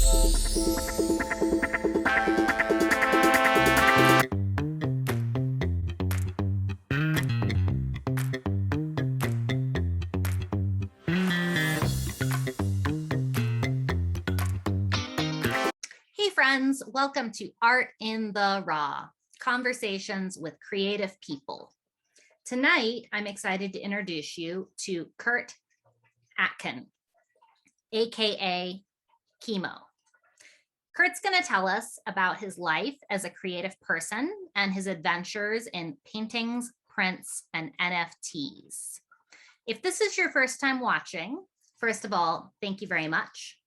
Hey friends, welcome to Art in the Raw, conversations with creative people. Tonight, I'm excited to introduce you to Kurt Atkin, AKA Keemo. Kurt's going to tell us about his life as a creative person and his adventures in paintings, prints, and NFTs. If this is your first time watching, first of all, thank you very much.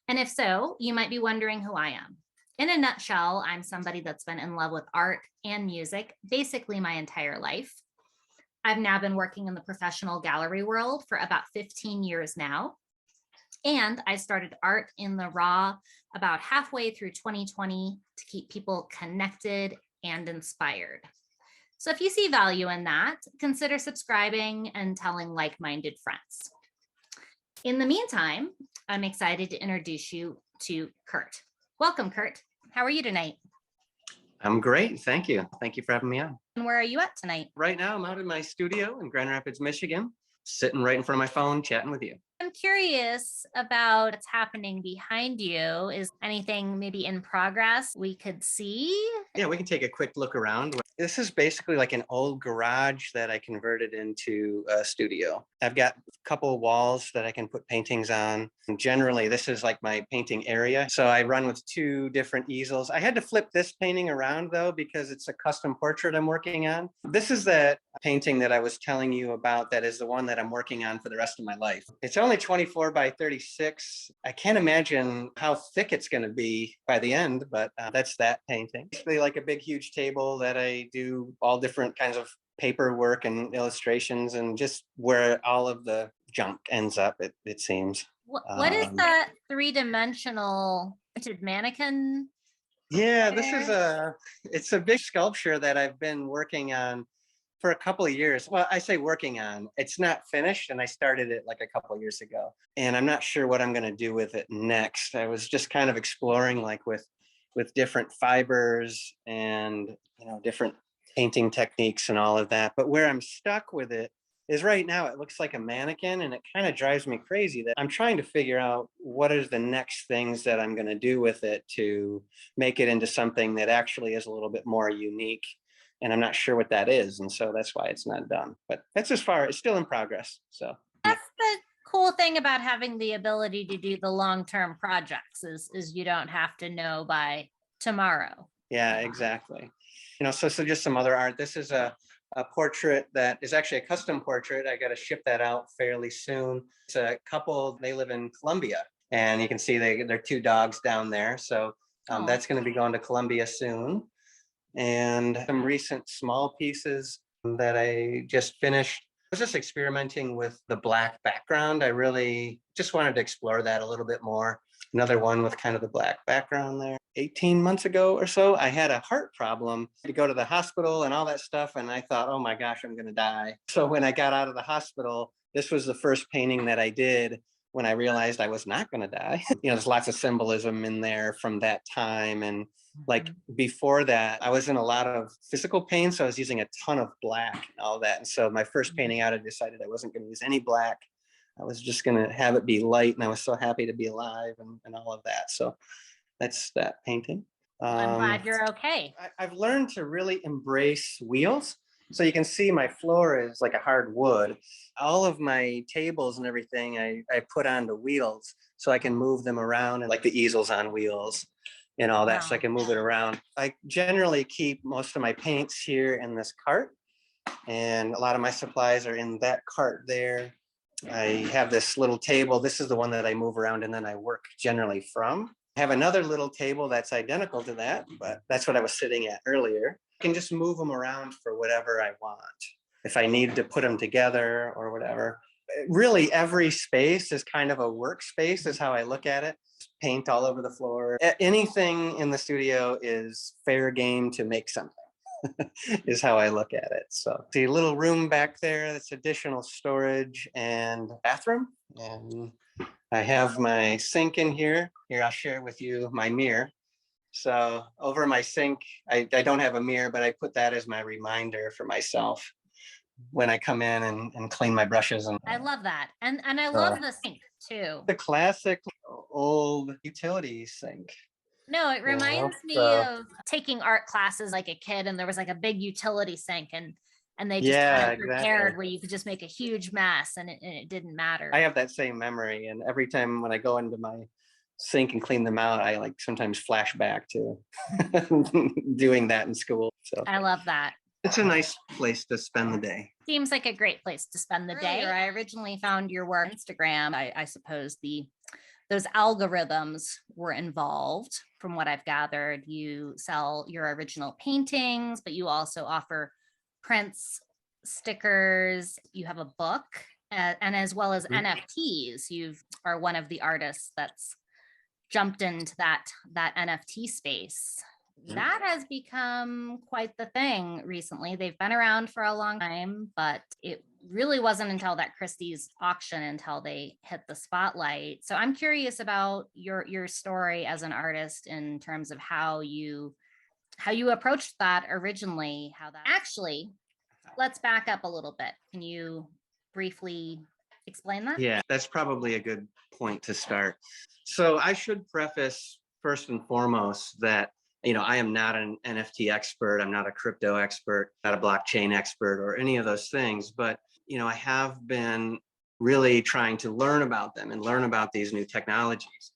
And if so, you might be wondering who I am. In a nutshell, I'm somebody that's been in love with art and music basically my entire life. I've now been working in the professional gallery world for about 15 years now. And I started Art in the Raw about halfway through 2020 to keep people connected and inspired. So if you see value in that, consider subscribing and telling like-minded friends. In the meantime, I'm excited to introduce you to Kurt. Welcome, Kurt. How are you tonight? I'm great. Thank you. Thank you for having me on. And where are you at tonight? Right now, I'm out in my studio in Grand Rapids, Michigan, sitting right in front of my phone, chatting with you. I'm curious about what's happening behind you. Is anything maybe in progress we could see? Yeah, we can take a quick look around. This is basically like an old garage that I converted into a studio. I've got a couple of walls that I can put paintings on. And generally, this is like my painting area. So I run with two different easels. I had to flip this painting around though, because it's a custom portrait I'm working on. This is that painting that I was telling you about. That is the one that I'm working on for the rest of my life. It's only 24 by 36. I can't imagine how thick it's going to be by the end, but that's that painting. Basically like a big, huge table that I do all different kinds of paperwork and illustrations, and just where all of the junk ends up, it seems. What is that three-dimensional printed mannequin? Yeah, it's a big sculpture that I've been working on for a couple of years. Well, I say working on, it's not finished, and I started it like a couple of years ago, and I'm not sure what I'm going to do with it next. I was just kind of exploring like with different fibers and, you know, different painting techniques and all of that. But where I'm stuck with it is right now it looks like a mannequin, and it kind of drives me crazy that I'm trying to figure out what is the next things that I'm going to do with it to make it into something that actually is a little bit more unique. And I'm not sure what that is. And so that's why it's not done. But that's it's still in progress. So that's the cool thing about having the ability to do the long-term projects is you don't have to know by tomorrow. Yeah, exactly. You know, so just some other art. This is a portrait that is actually a custom portrait. I got to ship that out fairly soon. It's a couple, they live in Colombia, and you can see they're two dogs down there. So that's going to be going to Colombia soon. And some recent small pieces that I just finished. I was just experimenting with the black background. I really just wanted to explore that a little bit more. Another one with kind of the black background there. 18 months ago or so, I had a heart problem. I had to go to the hospital and all that stuff. And I thought, oh my gosh, I'm going to die. So when I got out of the hospital, this was the first painting that I did when I realized I was not going to die. You know, there's lots of symbolism in there from that time. And like before that, I was in a lot of physical pain. So I was using a ton of black and all that. And so my first painting out, I decided I wasn't going to use any black. I was just going to have it be light. And I was so happy to be alive and all of that. So that's that painting. I'm glad you're okay. I've learned to really embrace wheels. So you can see my floor is like a hard wood. All of my tables and everything I put onto wheels so I can move them around, and like the easels on wheels and all that, so I can move it around. I generally keep most of my paints here in this cart, and a lot of my supplies are in that cart there. I have this little table. This is the one that I move around and then I work generally from. I have another little table that's identical to that, but that's what I was sitting at earlier. I can just move them around for whatever I want. If I need to put them together or whatever. Really, every space is kind of a workspace is how I look at it. Paint all over the floor. Anything in the studio is fair game to make something. Is how I look at it. So see a little room back there, that's additional storage and bathroom. And I have my sink in here. Here, I'll share with you my mirror. So over my sink, I don't have a mirror, but I put that as my reminder for myself when I come in and clean my brushes. And I love that. And I love the sink too. the classic old utility sink. No, it You know, reminds me so of taking art classes like a kid, and there was like a big utility sink, and they just yeah, had it prepared exactly. where you could just make a huge mess and it didn't matter. I have that same memory, and every time when I go into my sink and clean them out, I like sometimes flash back to doing that in school. So I love that. it's a nice place to spend the day. Seems like a great place to spend the day. I originally found your work on Instagram. I suppose those algorithms were involved. From what I've gathered, you sell your original paintings, but you also offer prints, stickers. You have a book, and as well as NFTs. You are one of the artists that's jumped into that NFT space. That has become quite the thing recently. They've been around for a long time, but it really wasn't until that Christie's auction until they hit the spotlight. So I'm curious about your story as an artist in terms of how you approached that originally, how that actually, let's back up a little bit. Can you briefly explain that? Yeah, that's probably a good point to start. So I should preface first and foremost that I am not an NFT expert. I'm not a crypto expert, not a blockchain expert or any of those things. But, I have been really trying to learn about them and learn about these new technologies.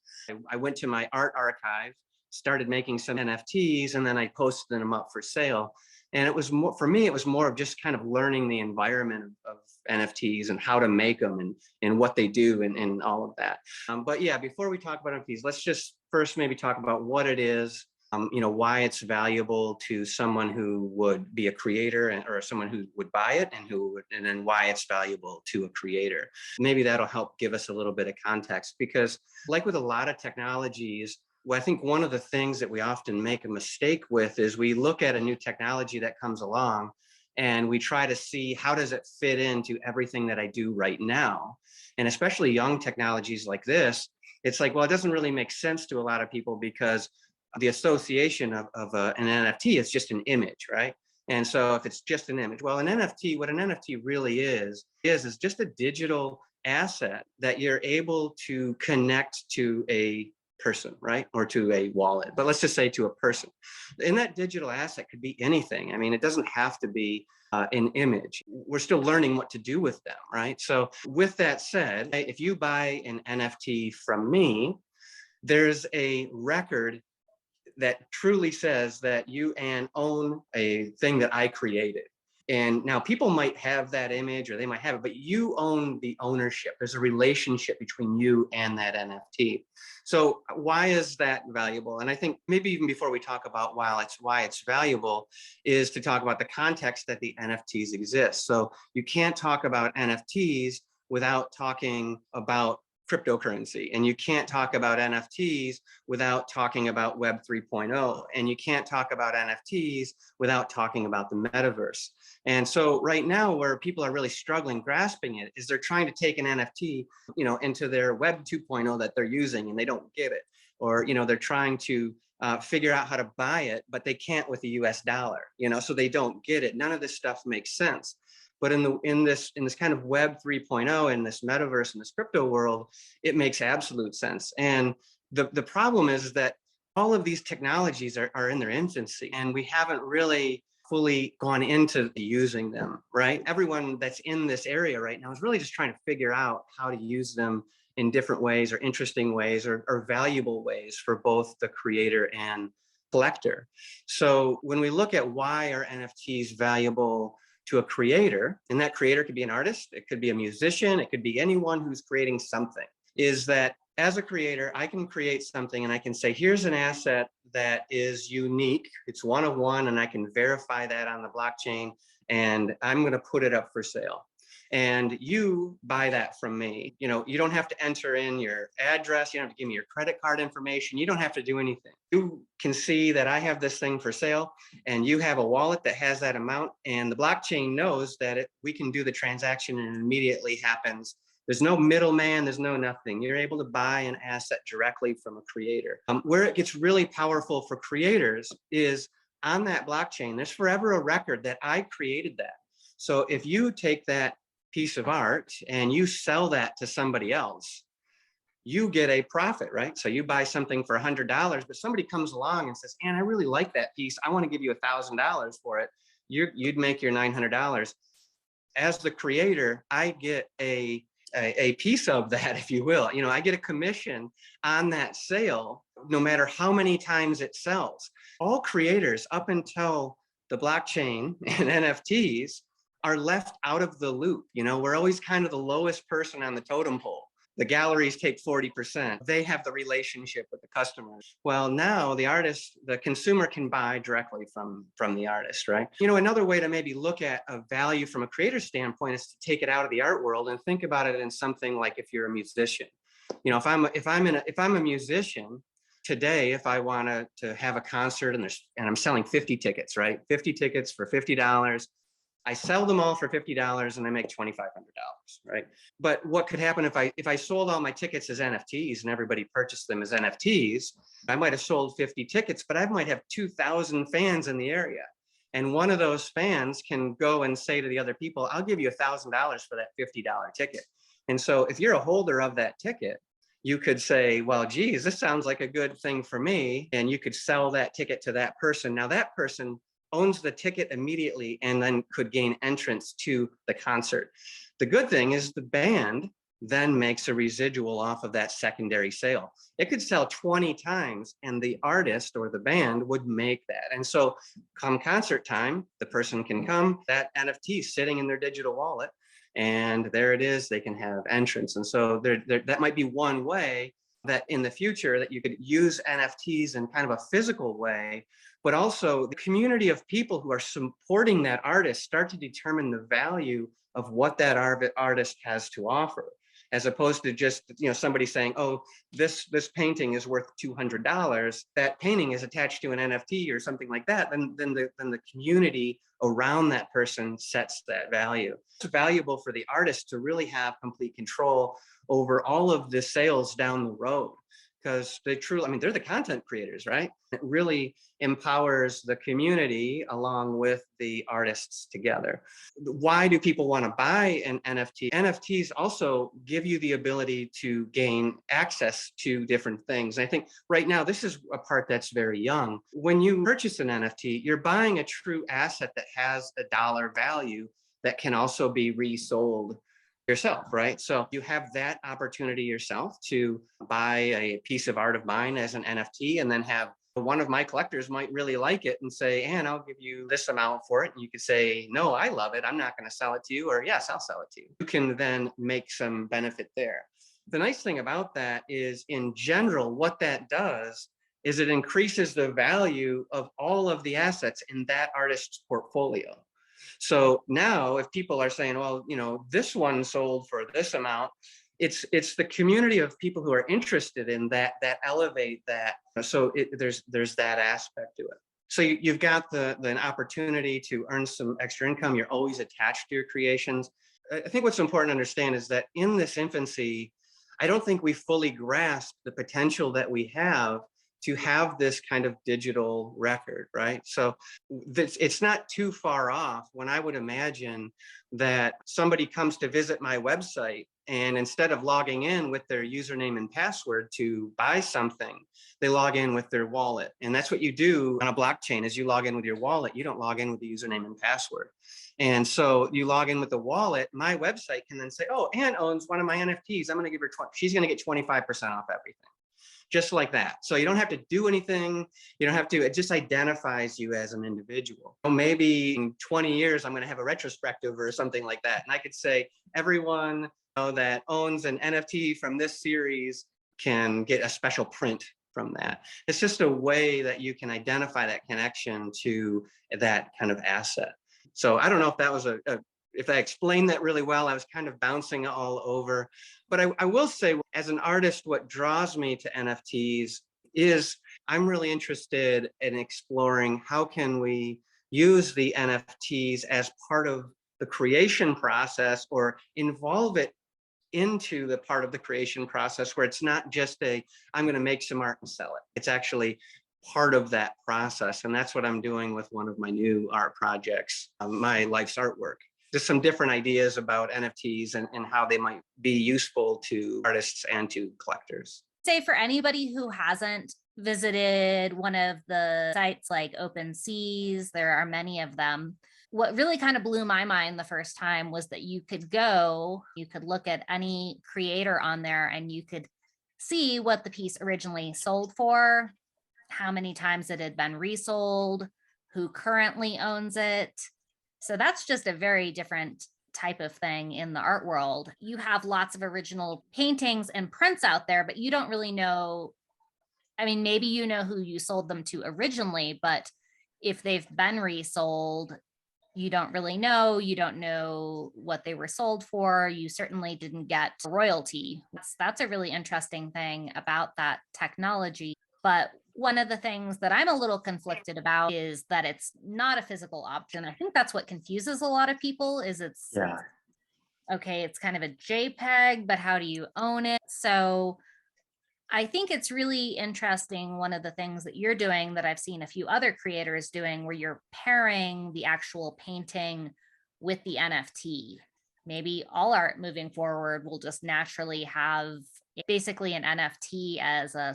I went to my art archive, started making some NFTs, and then I posted them up for sale. And it was more, for me, it was more of just kind of learning the environment of NFTs and how to make them and what they do and all of that. But yeah, before we talk about NFTs, let's just first maybe talk about what it is. Why it's valuable to someone who would be a creator or someone who would buy it and then why it's valuable to a creator. Maybe that'll help give us a little bit of context, because like with a lot of technologies, I think one of the things that we often make a mistake with is we look at a new technology that comes along and we try to see how does it fit into everything that I do right now. And especially young technologies like this, it's like, well, it doesn't really make sense to a lot of people because the association of an NFT is just an image, right? And so if it's just an image, well, what an NFT really is just a digital asset that you're able to connect to a person, right? Or to a wallet, but let's just say to a person. And that digital asset could be anything. I mean, it doesn't have to be an image. We're still learning what to do with them, right? So with that said, if you buy an NFT from me, there's a record that truly says that you own a thing that I created. And now people might have that image or they might have it, but you own the ownership. There's a relationship between you and that NFT. So why is that valuable? And I think maybe even before we talk about why it's valuable is to talk about the context that the NFTs exist. So you can't talk about NFTs without talking about cryptocurrency, and you can't talk about NFTs without talking about Web 3.0, and you can't talk about NFTs without talking about the metaverse. And so right now where people are really struggling grasping it is they're trying to take an NFT, into their Web 2.0 that they're using and they don't get it. Or, they're trying to figure out how to buy it, but they can't with the US dollar, so they don't get it. None of this stuff makes sense. But in this kind of Web 3.0, in this metaverse, in this crypto world, it makes absolute sense. And the problem is that all of these technologies are in their infancy, and we haven't really fully gone into using them, right? Everyone that's in this area right now is really just trying to figure out how to use them in different ways or interesting ways or valuable ways for both the creator and collector. So when we look at why are NFTs valuable to a creator, and that creator could be an artist, it could be a musician, it could be anyone who's creating something, is that as a creator, I can create something and I can say, here's an asset that is unique, it's one of one, and I can verify that on the blockchain, and I'm going to put it up for sale. And you buy that from me. You don't have to enter in your address. You don't have to give me your credit card information. You don't have to do anything. You can see that I have this thing for sale and you have a wallet that has that amount, and the blockchain knows that we can do the transaction and it immediately happens There's no middleman, there's no nothing. You're able to buy an asset directly from a creator. Where it gets really powerful for creators is on that blockchain, there's forever a record that I created that. So if you take that piece of art and you sell that to somebody else, you get a profit, right? So you buy something for $100, but somebody comes along and says, "Man, I really like that piece. I want to give you $1,000 for it." You'd make your $900. As the creator, I get a piece of that, if you will. You know, I get a commission on that sale, no matter how many times it sells. All creators up until the blockchain and NFTs are left out of the loop. You know, we're always kind of the lowest person on the totem pole. The galleries take 40%. They have the relationship with the customers. Well, now the artist, the consumer can buy directly from the artist, right? You know, another way to maybe look at a value from a creator standpoint is to take it out of the art world and think about it in something like if you're a musician. You know, if I'm a musician today, if I want to have a concert and I'm selling 50 tickets, right? 50 tickets for $50. I sell them all for $50 and I make $2,500, right? But what could happen if I sold all my tickets as NFTs and everybody purchased them as NFTs? I might have sold 50 tickets, but I might have 2,000 fans in the area. And one of those fans can go and say to the other people, "I'll give you $1,000 for that $50 ticket." And so if you're a holder of that ticket, you could say, "Well, geez, this sounds like a good thing for me." And you could sell that ticket to that person. Now that person owns the ticket immediately and then could gain entrance to the concert. The good thing is the band then makes a residual off of that secondary sale. It could sell 20 times and the artist or the band would make that. And so come concert time, the person can come, that NFT is sitting in their digital wallet, and there it is, they can have entrance. And so that might be one way that in the future that you could use NFTs in kind of a physical way, but also the community of people who are supporting that artist start to determine the value of what that artist has to offer, as opposed to just, you know, somebody saying, "Oh, this painting is worth $200." That painting is attached to an NFT or something like that. Then the community around that person sets that value. It's valuable for the artist to really have complete control over all of the sales down the road, because they're the content creators, right? It really empowers the community along with the artists together. Why do people want to buy an NFT? NFTs also give you the ability to gain access to different things. And I think right now, this is a part that's very young. When you purchase an NFT, you're buying a true asset that has a dollar value that can also be resold yourself, right? So you have that opportunity yourself to buy a piece of art of mine as an NFT, and then have one of my collectors might really like it and say, "And I'll give you this amount for it." And you could say, "No, I love it. I'm not going to sell it to you," or "Yes, I'll sell it to you." You can then make some benefit there. The nice thing about that is, in general, what that does is it increases the value of all of the assets in that artist's portfolio. So now if people are saying, "Well, you know, this one sold for this amount," it's the community of people who are interested in that elevate that. So there's that aspect to it. So you've got the opportunity to earn some extra income. You're always attached to your creations. I think what's important to understand is that in this infancy, I don't think we fully grasp the potential that we have to have this kind of digital record, right? So it's not too far off when I would imagine that somebody comes to visit my website, and instead of logging in with their username and password to buy something, they log in with their wallet. And that's what you do on a blockchain, is you log in with your wallet. You don't log in with the username and password. And so you log in with the wallet. My website can then say, "Oh, Anne owns one of my NFTs. I'm going to give her she's going to get 25% off everything." Just like that. So you don't have to do anything. You don't have to, it just identifies you as an individual. So maybe in 20 years, I'm going to have a retrospective or something like that. And I could say, everyone that owns an NFT from this series can get a special print from that. It's just a way that you can identify that connection to that kind of asset. So I don't know if that was if I explained that really well. I was kind of bouncing all over. But I will say, as an artist, what draws me to NFTs is I'm really interested in exploring how can we use the NFTs as part of the creation process, or involve it into the part of the creation process where it's not just I'm going to make some art and sell it. It's actually part of that process. And that's what I'm doing with one of my new art projects, my life's artwork. Just some different ideas about NFTs and how they might be useful to artists and to collectors. Say for anybody who hasn't visited one of the sites like OpenSeas, there are many of them. What really kind of blew my mind the first time was that you could look at any creator on there and you could see what the piece originally sold for, how many times it had been resold, who currently owns it. So that's just a very different type of thing in the art world. You have lots of original paintings and prints out there, but you don't really know. I mean, maybe you know who you sold them to originally, but if they've been resold, you don't really know. You don't know what they were sold for. You certainly didn't get royalty. That's a really interesting thing about that technology. But one of the things that I'm a little conflicted about is that it's not a physical option. I think that's what confuses a lot of people is okay, it's kind of a JPEG, but how do you own it? So I think it's really interesting. One of the things that you're doing that I've seen a few other creators doing where you're pairing the actual painting with the NFT. Maybe all art moving forward will just naturally have basically an NFT as a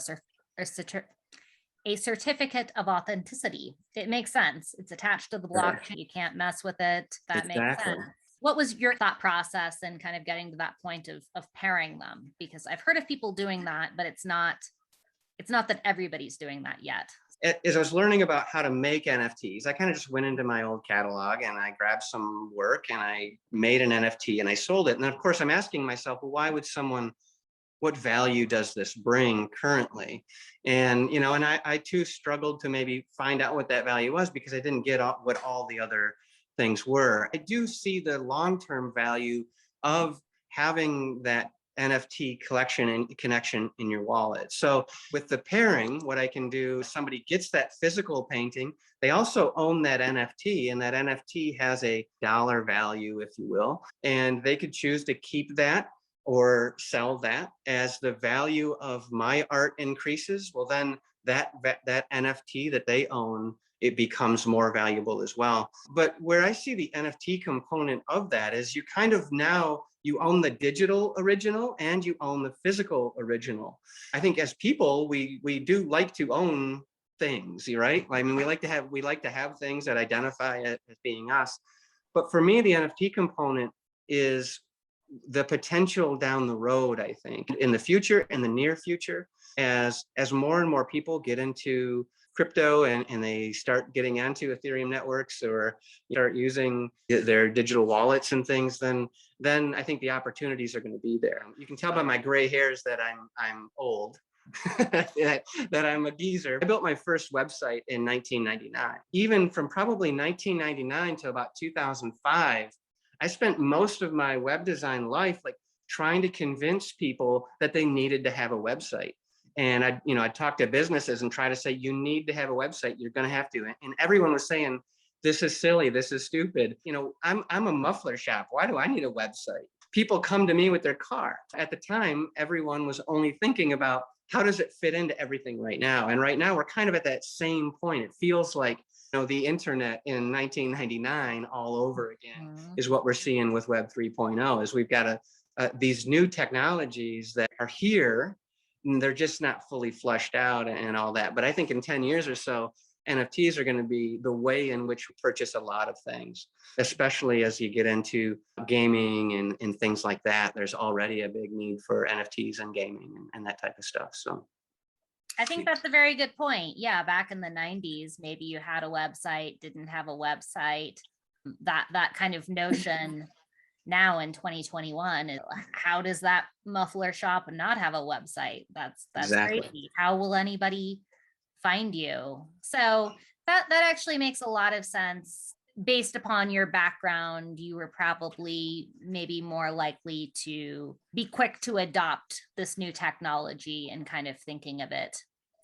certificate of authenticity. It makes sense. It's attached to the blockchain. You can't mess with it. That makes sense. What was your thought process in kind of getting to that point of pairing them? Because I've heard of people doing that, but it's not that everybody's doing that yet. As I was learning about how to make NFTs, I kind of just went into my old catalog and I grabbed some work and I made an NFT and I sold it. And of course, I'm asking myself, well, why would what value does this bring currently? And, and I too struggled to maybe find out what that value was because I didn't get what all the other things were. I do see the long-term value of having that NFT collection and connection in your wallet. So with the pairing, what I can do, somebody gets that physical painting, they also own that NFT, and that NFT has a dollar value, if you will, and they could choose to keep that or sell that. As the value of my art increases, well, then that NFT that they own, it becomes more valuable as well. But where I see the NFT component of that is you kind of now, you own the digital original and you own the physical original. I think as people, we do like to own things, right? I mean, we like to have things that identify it as being us. But for me, the NFT component is the potential down the road. I think in the future, in the near future, as more and more people get into crypto and they start getting onto Ethereum networks or start using their digital wallets and things, then I think the opportunities are going to be there. You can tell by my gray hairs that I'm old, that I'm a geezer. I built my first website in 1999. Even from probably 1999 to about 2005, I spent most of my web design life like trying to convince people that they needed to have a website. And I'd talk to businesses and try to say, you need to have a website. You're going to have to. And everyone was saying, this is silly. This is stupid. I'm a muffler shop. Why do I need a website? People come to me with their car. At the time, everyone was only thinking about how does it fit into everything right now? And right now we're kind of at that same point. It feels like, the internet in 1999 all over again is what we're seeing with Web 3.0 is we've got these new technologies that are here. And they're just not fully fleshed out and all that. But I think in 10 years or so, NFTs are going to be the way in which we purchase a lot of things, especially as you get into gaming and things like that. There's already a big need for NFTs and gaming and that type of stuff. So I think that's a very good point. Yeah, back in the 90s, maybe you had a website, didn't have a website. That kind of notion now in 2021, how does that muffler shop not have a website? That's exactly crazy. How will anybody find you? So that actually makes a lot of sense. Based upon your background, you were probably maybe more likely to be quick to adopt this new technology and kind of thinking of it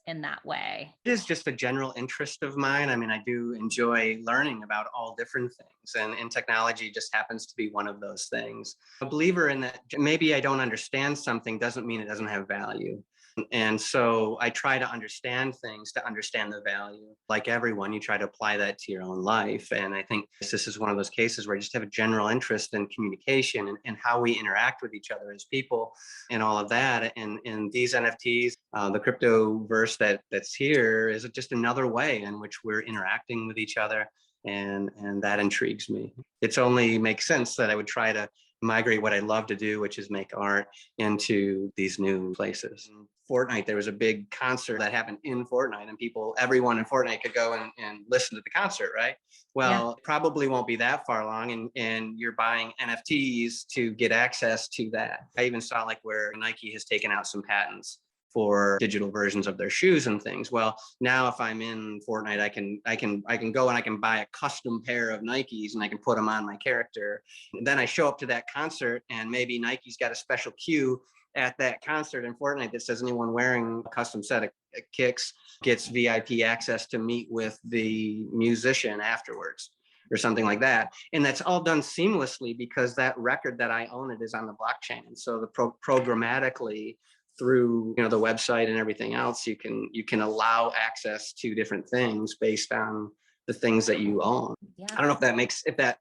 in that way? It is just a general interest of mine. I mean, I do enjoy learning about all different things, and technology just happens to be one of those things. A believer in that maybe I don't understand something doesn't mean it doesn't have value. And so I try to understand things to understand the value. Like everyone, you try to apply that to your own life. And I think this is one of those cases where I just have a general interest in communication and how we interact with each other as people and all of that. And these NFTs, the crypto verse that's here is just another way in which we're interacting with each other. And that intrigues me. It's only makes sense that I would try to migrate what I love to do, which is make art, into these new places. Fortnite, there was a big concert that happened in Fortnite, and everyone in Fortnite could go and listen to the concert, right? Well, it probably won't be that far along, and you're buying NFTs to get access to that. I even saw like where Nike has taken out some patents for digital versions of their shoes and things. Well, now if I'm in Fortnite, I can go and I can buy a custom pair of Nikes and I can put them on my character. And then I show up to that concert and maybe Nike's got a special cue at that concert in Fortnite that says anyone wearing a custom set of kicks gets VIP access to meet with the musician afterwards or something like that. And that's all done seamlessly because that record that I own it is on the blockchain. And so the programmatically through the website and everything else, you can allow access to different things based on the things that you own. Yeah. I don't know if that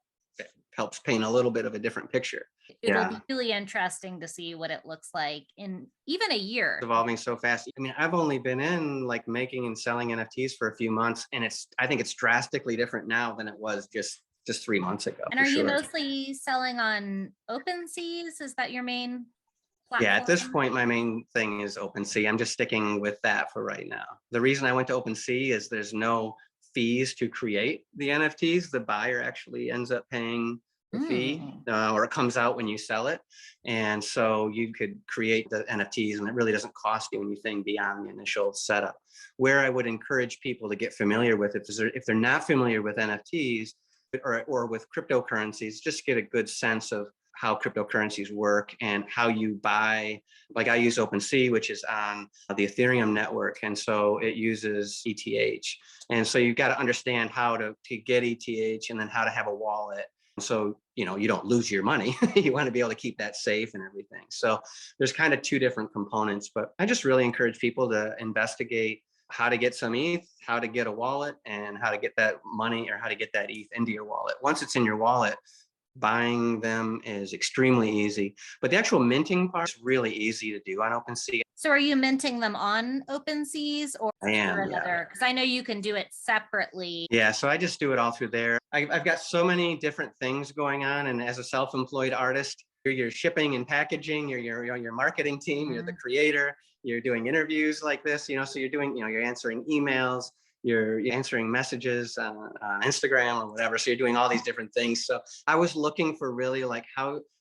helps paint a little bit of a different picture. It'll be really interesting to see what it looks like in even a year. It's evolving so fast. I mean, I've only been in like making and selling NFTs for a few months, and I think it's drastically different now than it was just 3 months ago. And are you mostly selling on OpenSeas? Is that your main platform? Yeah, at this point, my main thing is OpenSea. I'm just sticking with that for right now. The reason I went to OpenSea is there's no fees to create the NFTs. The buyer actually ends up paying the fee, or it comes out when you sell it. And so you could create the NFTs and it really doesn't cost you anything beyond the initial setup. Where I would encourage people to get familiar with it is if they're not familiar with NFTs or with cryptocurrencies, just get a good sense of how cryptocurrencies work and how you buy. Like I use OpenSea, which is on the Ethereum network. And so it uses ETH. And so you've got to understand how to get ETH and then how to have a wallet. So, you don't lose your money. You want to be able to keep that safe and everything. So there's kind of two different components, but I just really encourage people to investigate how to get some ETH, how to get a wallet, and how to get that money or how to get that ETH into your wallet. Once it's in your wallet, buying them is extremely easy, but the actual minting part is really easy to do on OpenSea. So are you minting them on OpenSeas or I am, another? Because I know you can do it separately. Yeah, so I just do it all through there. I've got so many different things going on, and as a self-employed artist, you're shipping and packaging, you're your marketing team, you're the creator, you're doing interviews like this, so you're doing, you're answering emails, you're answering messages on Instagram or whatever. So you're doing all these different things. So I was looking for really like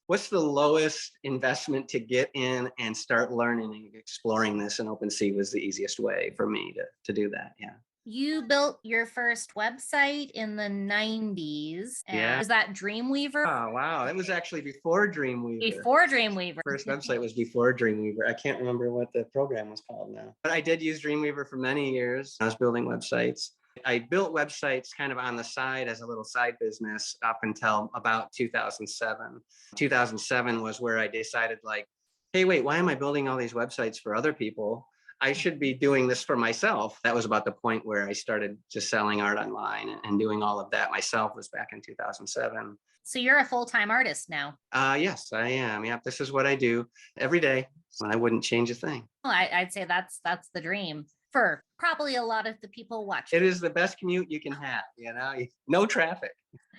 what's the lowest investment to get in and start learning and exploring this, and OpenSea was the easiest way for me to do that. Yeah. You built your first website in the 90s. Yeah. Was that Dreamweaver? Oh, wow. That was actually before Dreamweaver. Before Dreamweaver. First website was before Dreamweaver. I can't remember what the program was called now. But I did use Dreamweaver for many years. I was building websites. I built websites kind of on the side as a little side business up until about 2007. 2007 was where I decided like, hey, wait, why am I building all these websites for other people? I should be doing this for myself. That was about the point where I started just selling art online and doing all of that myself was back in 2007. So you're a full-time artist now? Yes, I am. Yep, this is what I do every day, and I wouldn't change a thing. Well, I'd say that's the dream for probably a lot of the people watching. It is the best commute you can have, no traffic.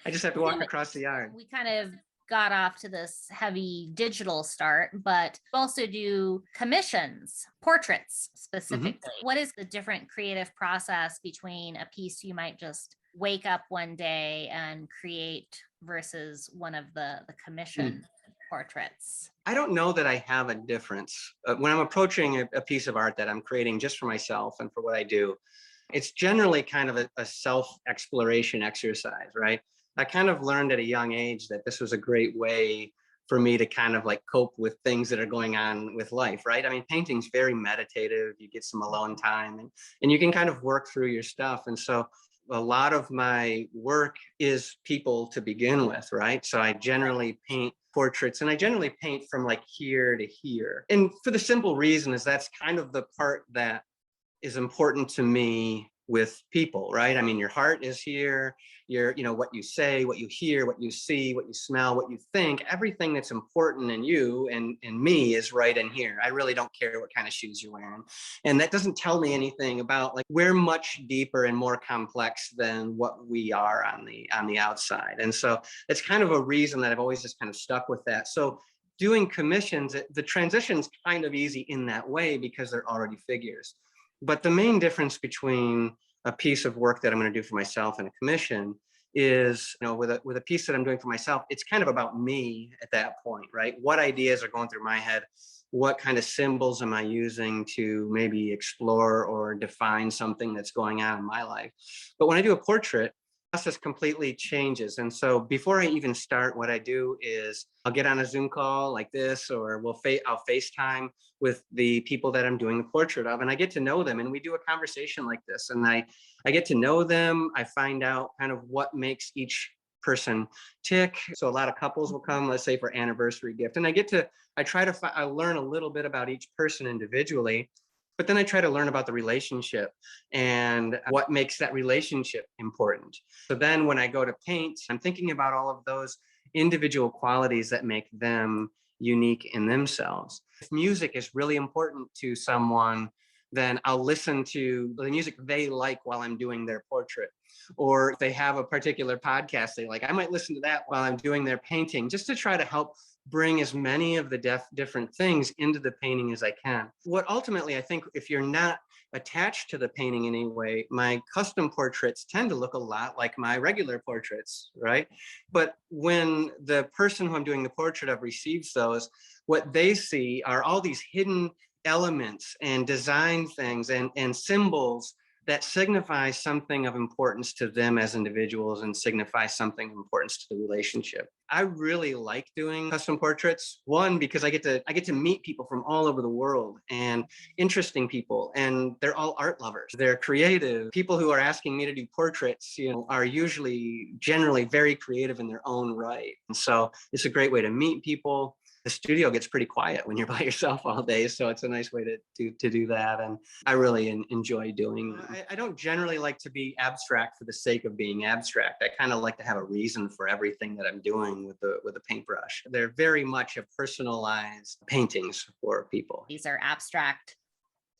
I just have to walk across the yard. We kind of got off to this heavy digital start, but also do commissions, portraits specifically. What is the different creative process between a piece you might just wake up one day and create versus one of the commission portraits? I don't know that I have a difference. When I'm approaching a piece of art that I'm creating just for myself and for what I do, it's generally kind of a self-exploration exercise, right? I kind of learned at a young age that this was a great way for me to kind of like cope with things that are going on with life, right? I mean, painting's very meditative. You get some alone time and you can kind of work through your stuff. And so a lot of my work is people to begin with, right? So I generally paint portraits and I generally paint from like here to here. And for the simple reason is that's kind of the part that is important to me with people, right? I mean, your heart is here, what you say, what you hear, what you see, what you smell, what you think, everything that's important in you and in me is right in here. I really don't care what kind of shoes you're wearing. And that doesn't tell me anything about, like, we're much deeper and more complex than what we are on the outside. And so it's kind of a reason that I've always just kind of stuck with that. So doing commissions, the transition's kind of easy in that way because they're already figures. But the main difference between a piece of work that I'm going to do for myself and a commission is, with a piece that I'm doing for myself, it's kind of about me at that point, right? What ideas are going through my head? What kind of symbols am I using to maybe explore or define something that's going on in my life? But when I do a portrait, the process completely changes. And so before I even start, what I do is I'll get on a Zoom call like this, or I'll FaceTime with the people that I'm doing the portrait of, and I get to know them, and we do a conversation like this, and I get to know them. I find out kind of what makes each person tick. So a lot of couples will come, let's say for anniversary gift, and I learn a little bit about each person individually, but then I try to learn about the relationship and what makes that relationship important. So then when I go to paint, I'm thinking about all of those individual qualities that make them unique in themselves. If music is really important to someone, then I'll listen to the music they like while I'm doing their portrait. Or if they have a particular podcast they like, I might listen to that while I'm doing their painting, just to try to help bring as many of the different things into the painting as I can. What ultimately, I think, if you're not attached to the painting in any way, my custom portraits tend to look a lot like my regular portraits, right? But when the person who I'm doing the portrait of receives those, what they see are all these hidden elements and design things and symbols that signify something of importance to them as individuals and signify something of importance to the relationship. I really like doing custom portraits. One, because I get to meet people from all over the world, and interesting people, and they're all art lovers. They're creative. People who are asking me to do portraits, are usually generally very creative in their own right. And so it's a great way to meet people. The studio gets pretty quiet when you're by yourself all day, so it's a nice way to do that, and I really enjoy doing them. I don't generally like to be abstract for the sake of being abstract. I kind of like to have a reason for everything that I'm doing with a paintbrush. They're very much a personalized paintings for people. These are abstract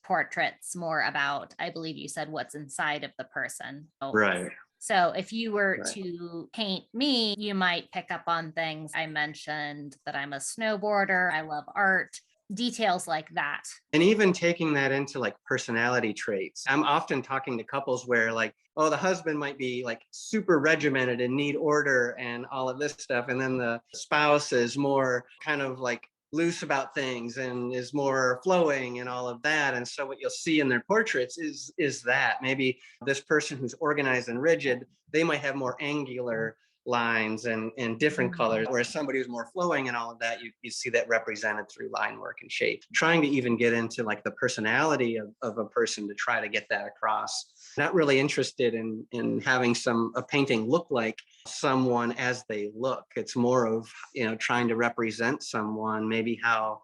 portraits, more about, I believe you said, what's inside of the person. Right. So if you were to paint me, you might pick up on things. I mentioned that I'm a snowboarder. I love art, details like that. And even taking that into like personality traits. I'm often talking to couples where, like, oh, the husband might be like super regimented and need order and all of this stuff. And then the spouse is more kind of like loose about things and is more flowing and all of that. And so what you'll see in their portraits is that maybe this person who's organized and rigid, they might have more angular lines and different colors, whereas somebody who's more flowing and all of that, you see that represented through line work and shape. Trying to even get into like the personality of a person to try to get that across. Not really interested in having a painting look like someone as they look. It's more of, trying to represent someone, maybe how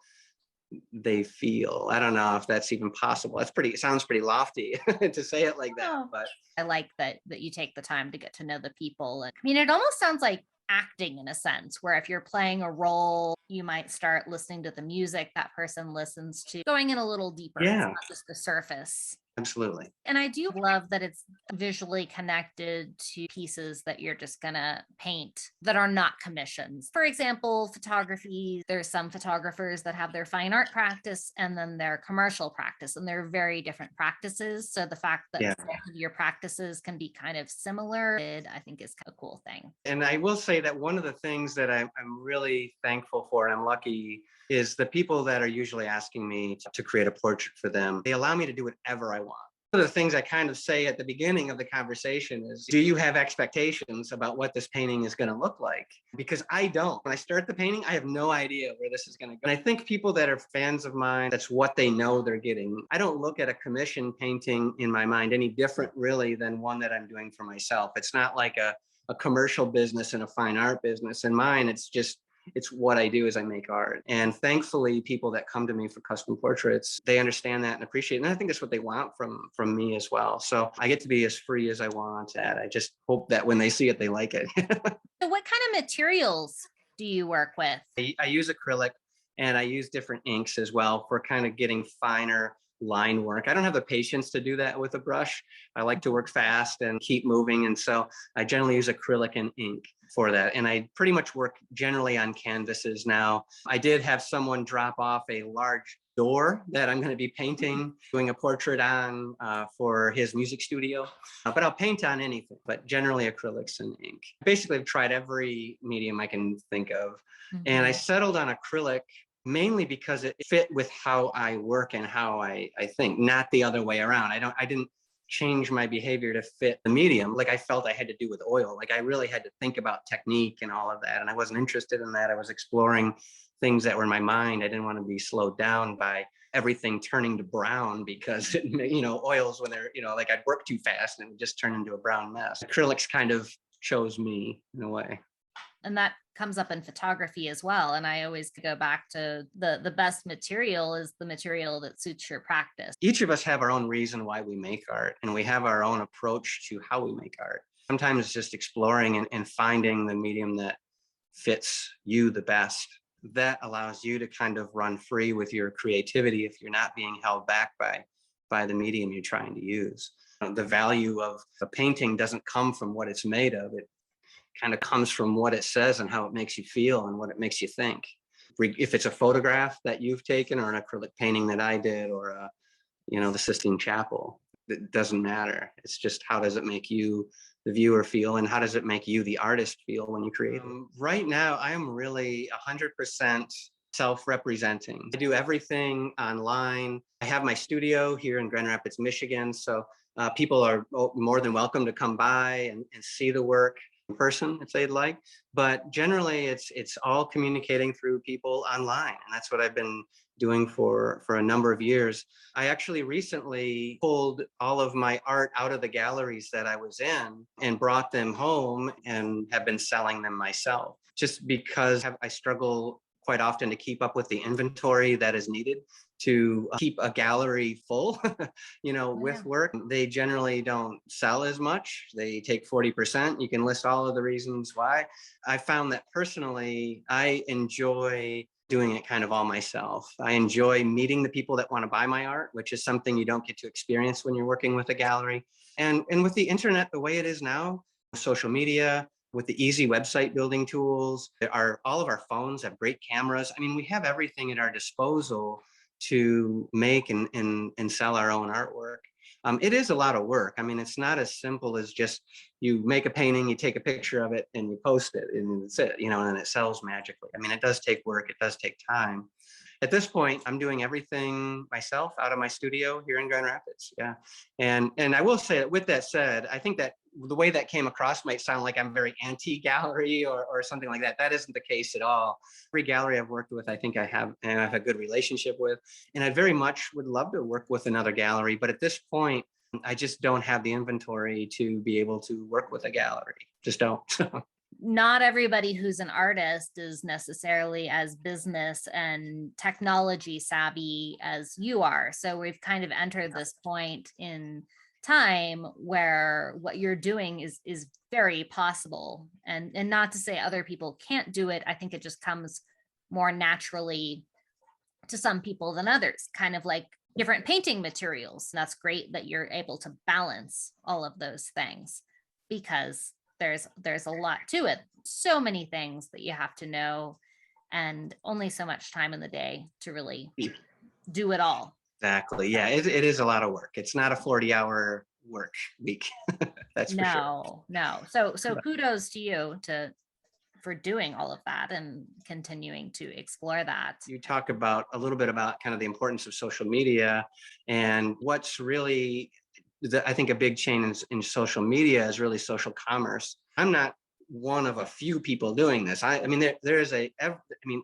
they feel. I don't know if that's even possible. It sounds pretty lofty to say it like that, but I like that you take the time to get to know the people. And I mean, it almost sounds like acting in a sense, where if you're playing a role, you might start listening to the music that person listens to, going in a little deeper. Yeah. It's not just the surface. Absolutely. And I do love that it's visually connected to pieces that you're just going to paint that are not commissions. For example, photography, there's some photographers that have their fine art practice and then their commercial practice, and they're very different practices. So the fact that both of your practices can be kind of similar, I think is a cool thing. And I will say that one of the things that I'm really thankful for, and I'm lucky, is the people that are usually asking me to create a portrait for them. They allow me to do whatever I want. One of the things I kind of say at the beginning of the conversation is, do you have expectations about what this painting is going to look like? Because I don't. When I start the painting, I have no idea where this is going to go. And I think people that are fans of mine, that's what they know they're getting. I don't look at a commission painting in my mind any different really than one that I'm doing for myself. It's not like a commercial business and a fine art business. In mine, it's what I do is I make art. And thankfully, people that come to me for custom portraits, they understand that and appreciate it. And I think that's what they want from me as well. So I get to be as free as I want at. I just hope that when they see it, they like it. So what kind of materials do you work with? I use acrylic and I use different inks as well for kind of getting finer line work. I don't have the patience to do that with a brush. I like to work fast and keep moving. And so I generally use acrylic and ink for that. And I pretty much work generally on canvases now. I did have someone drop off a large door that I'm going to be painting, doing a portrait on for his music studio. But I'll paint on anything, but generally acrylics and ink. Basically, I've tried every medium I can think of. And I settled on acrylic mainly because it fit with how I work and how I think, not the other way around. I didn't change my behavior to fit the medium like I felt I had to do with oil. Like I really had to think about technique and all of that. And I wasn't interested in that. I was exploring things that were in my mind. I didn't want to be slowed down by everything turning to brown because, oils when they're, like I'd work too fast and it would just turn into a brown mess. Acrylics kind of chose me in a way. And that comes up in photography as well. And I always go back to the best material is the material that suits your practice. Each of us have our own reason why we make art, and we have our own approach to how we make art. Sometimes it's just exploring and finding the medium that fits you the best. That allows you to kind of run free with your creativity if you're not being held back by the medium you're trying to use. The value of a painting doesn't come from what it's made of. It kind of comes from what it says and how it makes you feel and what it makes you think. If it's a photograph that you've taken or an acrylic painting that I did or the Sistine Chapel, it doesn't matter. It's just how does it make you, the viewer, feel, and how does it make you, the artist, feel when you create it? Right now, I am really 100% self-representing. I do everything online. I have my studio here in Grand Rapids, Michigan. So people are more than welcome to come by and see the work in person if they'd like, but generally it's all communicating through people online, and that's what I've been doing for a number of years. I actually recently pulled all of my art out of the galleries that I was in and brought them home and have been selling them myself, just because I struggle quite often to keep up with the inventory that is needed to keep a gallery full, with work. They generally don't sell as much. They take 40%. You can list all of the reasons why. I found that personally, I enjoy doing it kind of all myself. I enjoy meeting the people that want to buy my art, which is something you don't get to experience when you're working with a gallery. And with the internet, the way it is now, social media, with the easy website building tools, all of our phones have great cameras. I mean, we have everything at our disposal to make and sell our own artwork. It is a lot of work. I mean, it's not as simple as just you make a painting, you take a picture of it and you post it and that's it, and then it sells magically. I mean, it does take work. It does take time. At this point, I'm doing everything myself out of my studio here in Grand Rapids. Yeah. And I will say that with that said, I think that the way that came across might sound like I'm very anti-gallery or something like that. That isn't the case at all. Every gallery I've worked with, I think I have a good relationship with, and I very much would love to work with another gallery. But at this point, I just don't have the inventory to be able to work with a gallery. Just don't. Not everybody who's an artist is necessarily as business and technology savvy as you are. So we've kind of entered this point in time where what you're doing is very possible, and not to say other people can't do it. I think it just comes more naturally to some people than others, kind of like different painting materials. And that's great that you're able to balance all of those things, because there's a lot to it. So many things that you have to know, and only so much time in the day to really do it all. Exactly. Yeah, it is a lot of work. It's not a 40-hour work week. That's for sure. No. So kudos to you for doing all of that and continuing to explore that. You talk about a little bit about kind of the importance of social media and what's really I think a big change in social media is really social commerce. I'm not one of a few people doing this. I mean,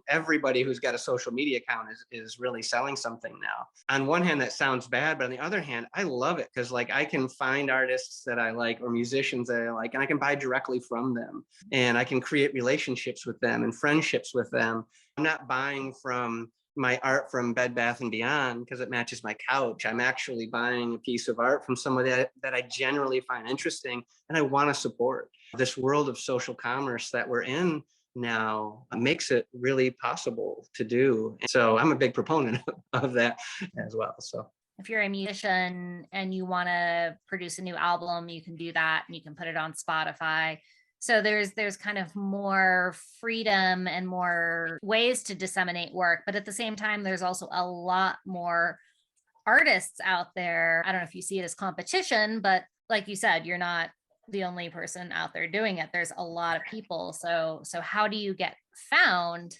everybody who's got a social media account is really selling something now. On one hand, that sounds bad, but on the other hand, I love it because like I can find artists that I like or musicians that I like, and I can buy directly from them, and I can create relationships with them and friendships with them. I'm not buying from my art from Bed Bath and Beyond because it matches my couch. I'm actually buying a piece of art from somebody that I generally find interesting and I want to support. This world of social commerce that we're in now makes it really possible to do. So I'm a big proponent of that as well. So if you're a musician and you want to produce a new album, you can do that and you can put it on Spotify. So there's kind of more freedom and more ways to disseminate work. But at the same time, there's also a lot more artists out there. I don't know if you see it as competition, but like you said, you're not the only person out there doing it. There's a lot of people. So how do you get found?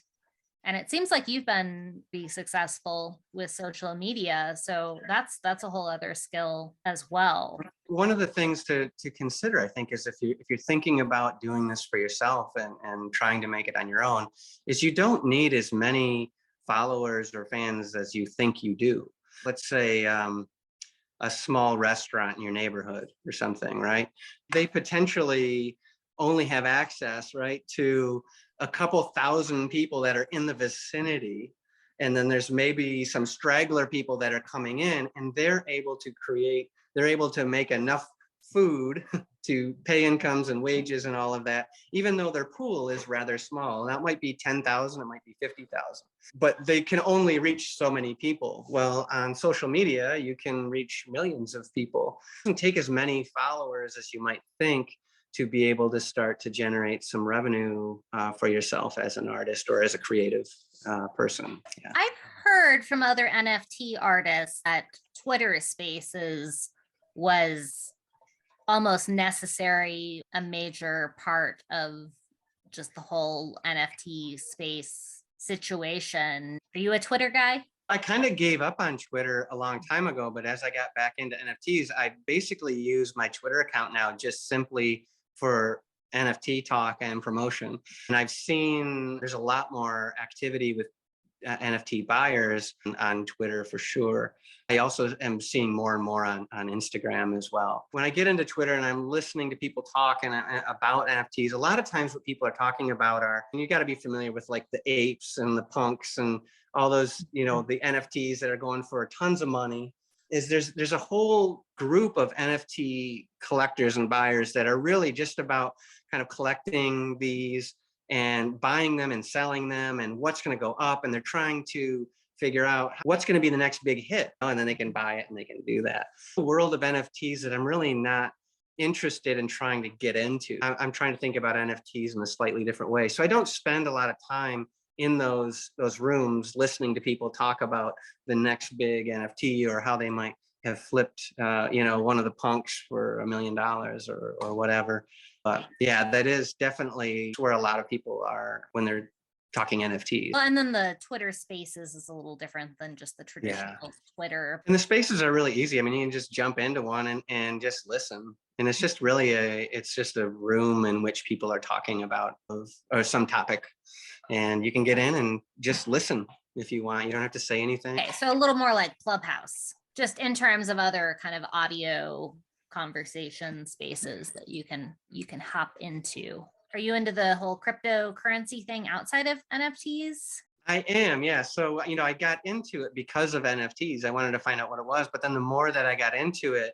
And it seems like you've been be successful with social media. So that's a whole other skill as well. One of the things to consider, I think, is if you're thinking about doing this for yourself and trying to make it on your own, is you don't need as many followers or fans as you think you do. Let's say a small restaurant in your neighborhood or something, right? They potentially only have access, right, to a couple thousand people that are in the vicinity. And then there's maybe some straggler people that are coming in, and they're able to make enough food to pay incomes and wages and all of that, even though their pool is rather small. That might be 10,000, it might be 50,000, but they can only reach so many people. Well, on social media, you can reach millions of people. It doesn't take as many followers as you might think to be able to start to generate some revenue for yourself as an artist or as a creative person. Yeah. I've heard from other NFT artists that Twitter Spaces was almost necessary, a major part of just the whole NFT space situation. Are you a Twitter guy? I kind of gave up on Twitter a long time ago, but as I got back into NFTs, I basically use my Twitter account now just simply for NFT talk and promotion. And I've seen there's a lot more activity with NFT buyers on Twitter for sure. I also am seeing more and more on Instagram as well. When I get into Twitter and I'm listening to people talk about NFTs, a lot of times what people are talking about are, and you got to be familiar with like the apes and the punks and all those, the NFTs that are going for tons of money. There's a whole group of NFT collectors and buyers that are really just about kind of collecting these and buying them and selling them and what's going to go up. And they're trying to figure out what's going to be the next big hit. And then they can buy it and they can do that. The world of NFTs that I'm really not interested in trying to get into. I'm trying to think about NFTs in a slightly different way. So I don't spend a lot of time in those rooms listening to people talk about the next big NFT or how they might have flipped one of the punks for $1 million or whatever. But yeah, that is definitely where a lot of people are when they're talking NFTs. Well, and then the Twitter Spaces is a little different than just the traditional Twitter. And the spaces are really easy. I mean, you can just jump into one and just listen. And it's just really it's just a room in which people are talking about or some topic. And you can get in and just listen if you want. You don't have to say anything. Okay, so a little more like Clubhouse, just in terms of other kind of audio conversation spaces that you can hop into. Are you into the whole cryptocurrency thing outside of NFTs? I am, yeah. So, I got into it because of NFTs. I wanted to find out what it was, but then the more that I got into it,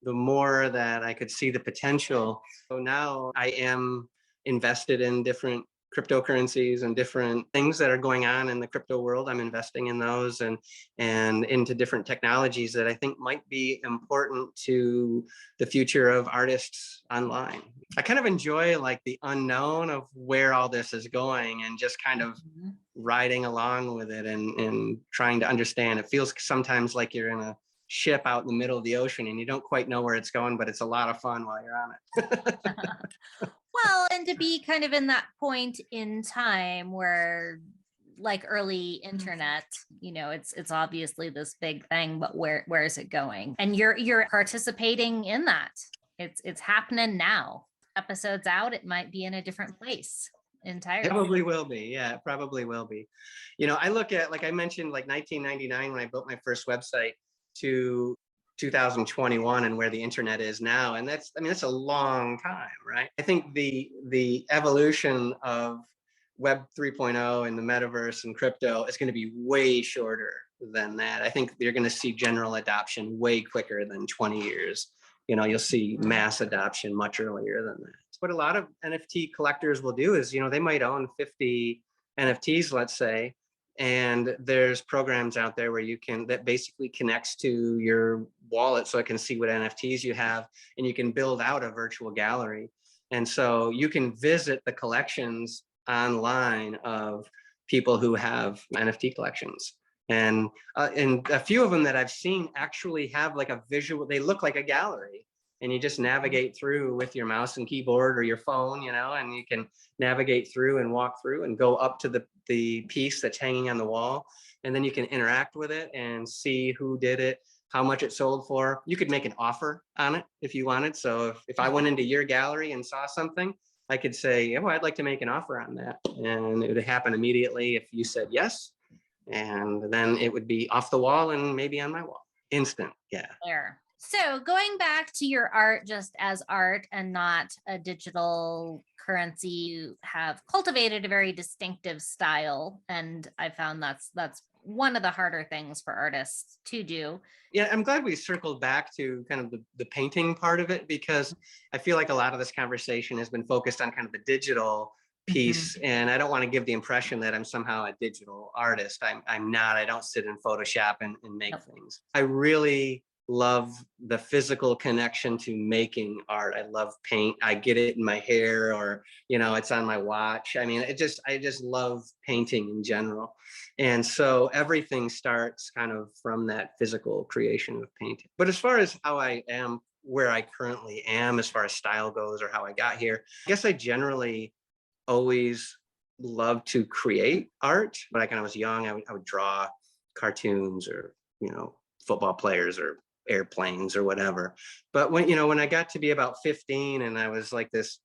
the more that I could see the potential. So now I am invested in different cryptocurrencies and different things that are going on in the crypto world. I'm investing in those and into different technologies that I think might be important to the future of artists online. I kind of enjoy like the unknown of where all this is going and just kind of riding along with it and trying to understand. It feels sometimes like you're in a ship out in the middle of the ocean and you don't quite know where it's going, but it's a lot of fun while you're on it. Well, and to be kind of in that point in time where like early internet, you know, it's obviously this big thing, but where is it going? And you're participating in that. It's happening now. Episodes out, it might be in a different place entirely. Probably will be. Yeah, it probably will be. You know, I look at, like I mentioned, like 1999 when I built my first website to 2021 and where the internet is now. And that's, I mean, that's a long time, right? I think the evolution of Web 3.0 and the metaverse and crypto is going to be way shorter than that. I think you're going to see general adoption way quicker than 20 years. You know, you'll see mass adoption much earlier than that. What a lot of NFT collectors will do is, you know, they might own 50 NFTs, let's say, and there's programs out there where you can, that basically connects to your wallet so it can see what NFTs you have, and you can build out a virtual gallery. And so you can visit the collections online of people who have NFT collections. And a few of them that I've seen actually have like a visual, they look like a gallery. And you just navigate through with your mouse and keyboard or your phone, you know, and you can navigate through and walk through and go up to the piece that's hanging on the wall. And then you can interact with it and see who did it, how much it sold for. You could make an offer on it if you wanted. So if I went into your gallery and saw something, I could say, oh, I'd like to make an offer on that. And it would happen immediately if you said yes. And then it would be off the wall and maybe on my wall. Instant, yeah. There. So going back to your art just as art and not a digital currency, you have cultivated a very distinctive style. And I found that's one of the harder things for artists to do. Yeah, I'm glad we circled back to kind of the painting part of it, because I feel like a lot of this conversation has been focused on kind of the digital piece. And I don't want to give the impression that I'm somehow a digital artist. I'm not. I don't sit in Photoshop and make things. I really love the physical connection to making art. I love paint. I get it in my hair, or, you know, it's on my watch. I mean, I just love painting in general. And so everything starts kind of from that physical creation of painting. But as far as how I am, where I currently am, as far as style goes, or how I got here, I guess I generally always loved to create art. But like when I was young, I would draw cartoons, or, you know, football players or airplanes or whatever. But when I got to be about 15 and I was like this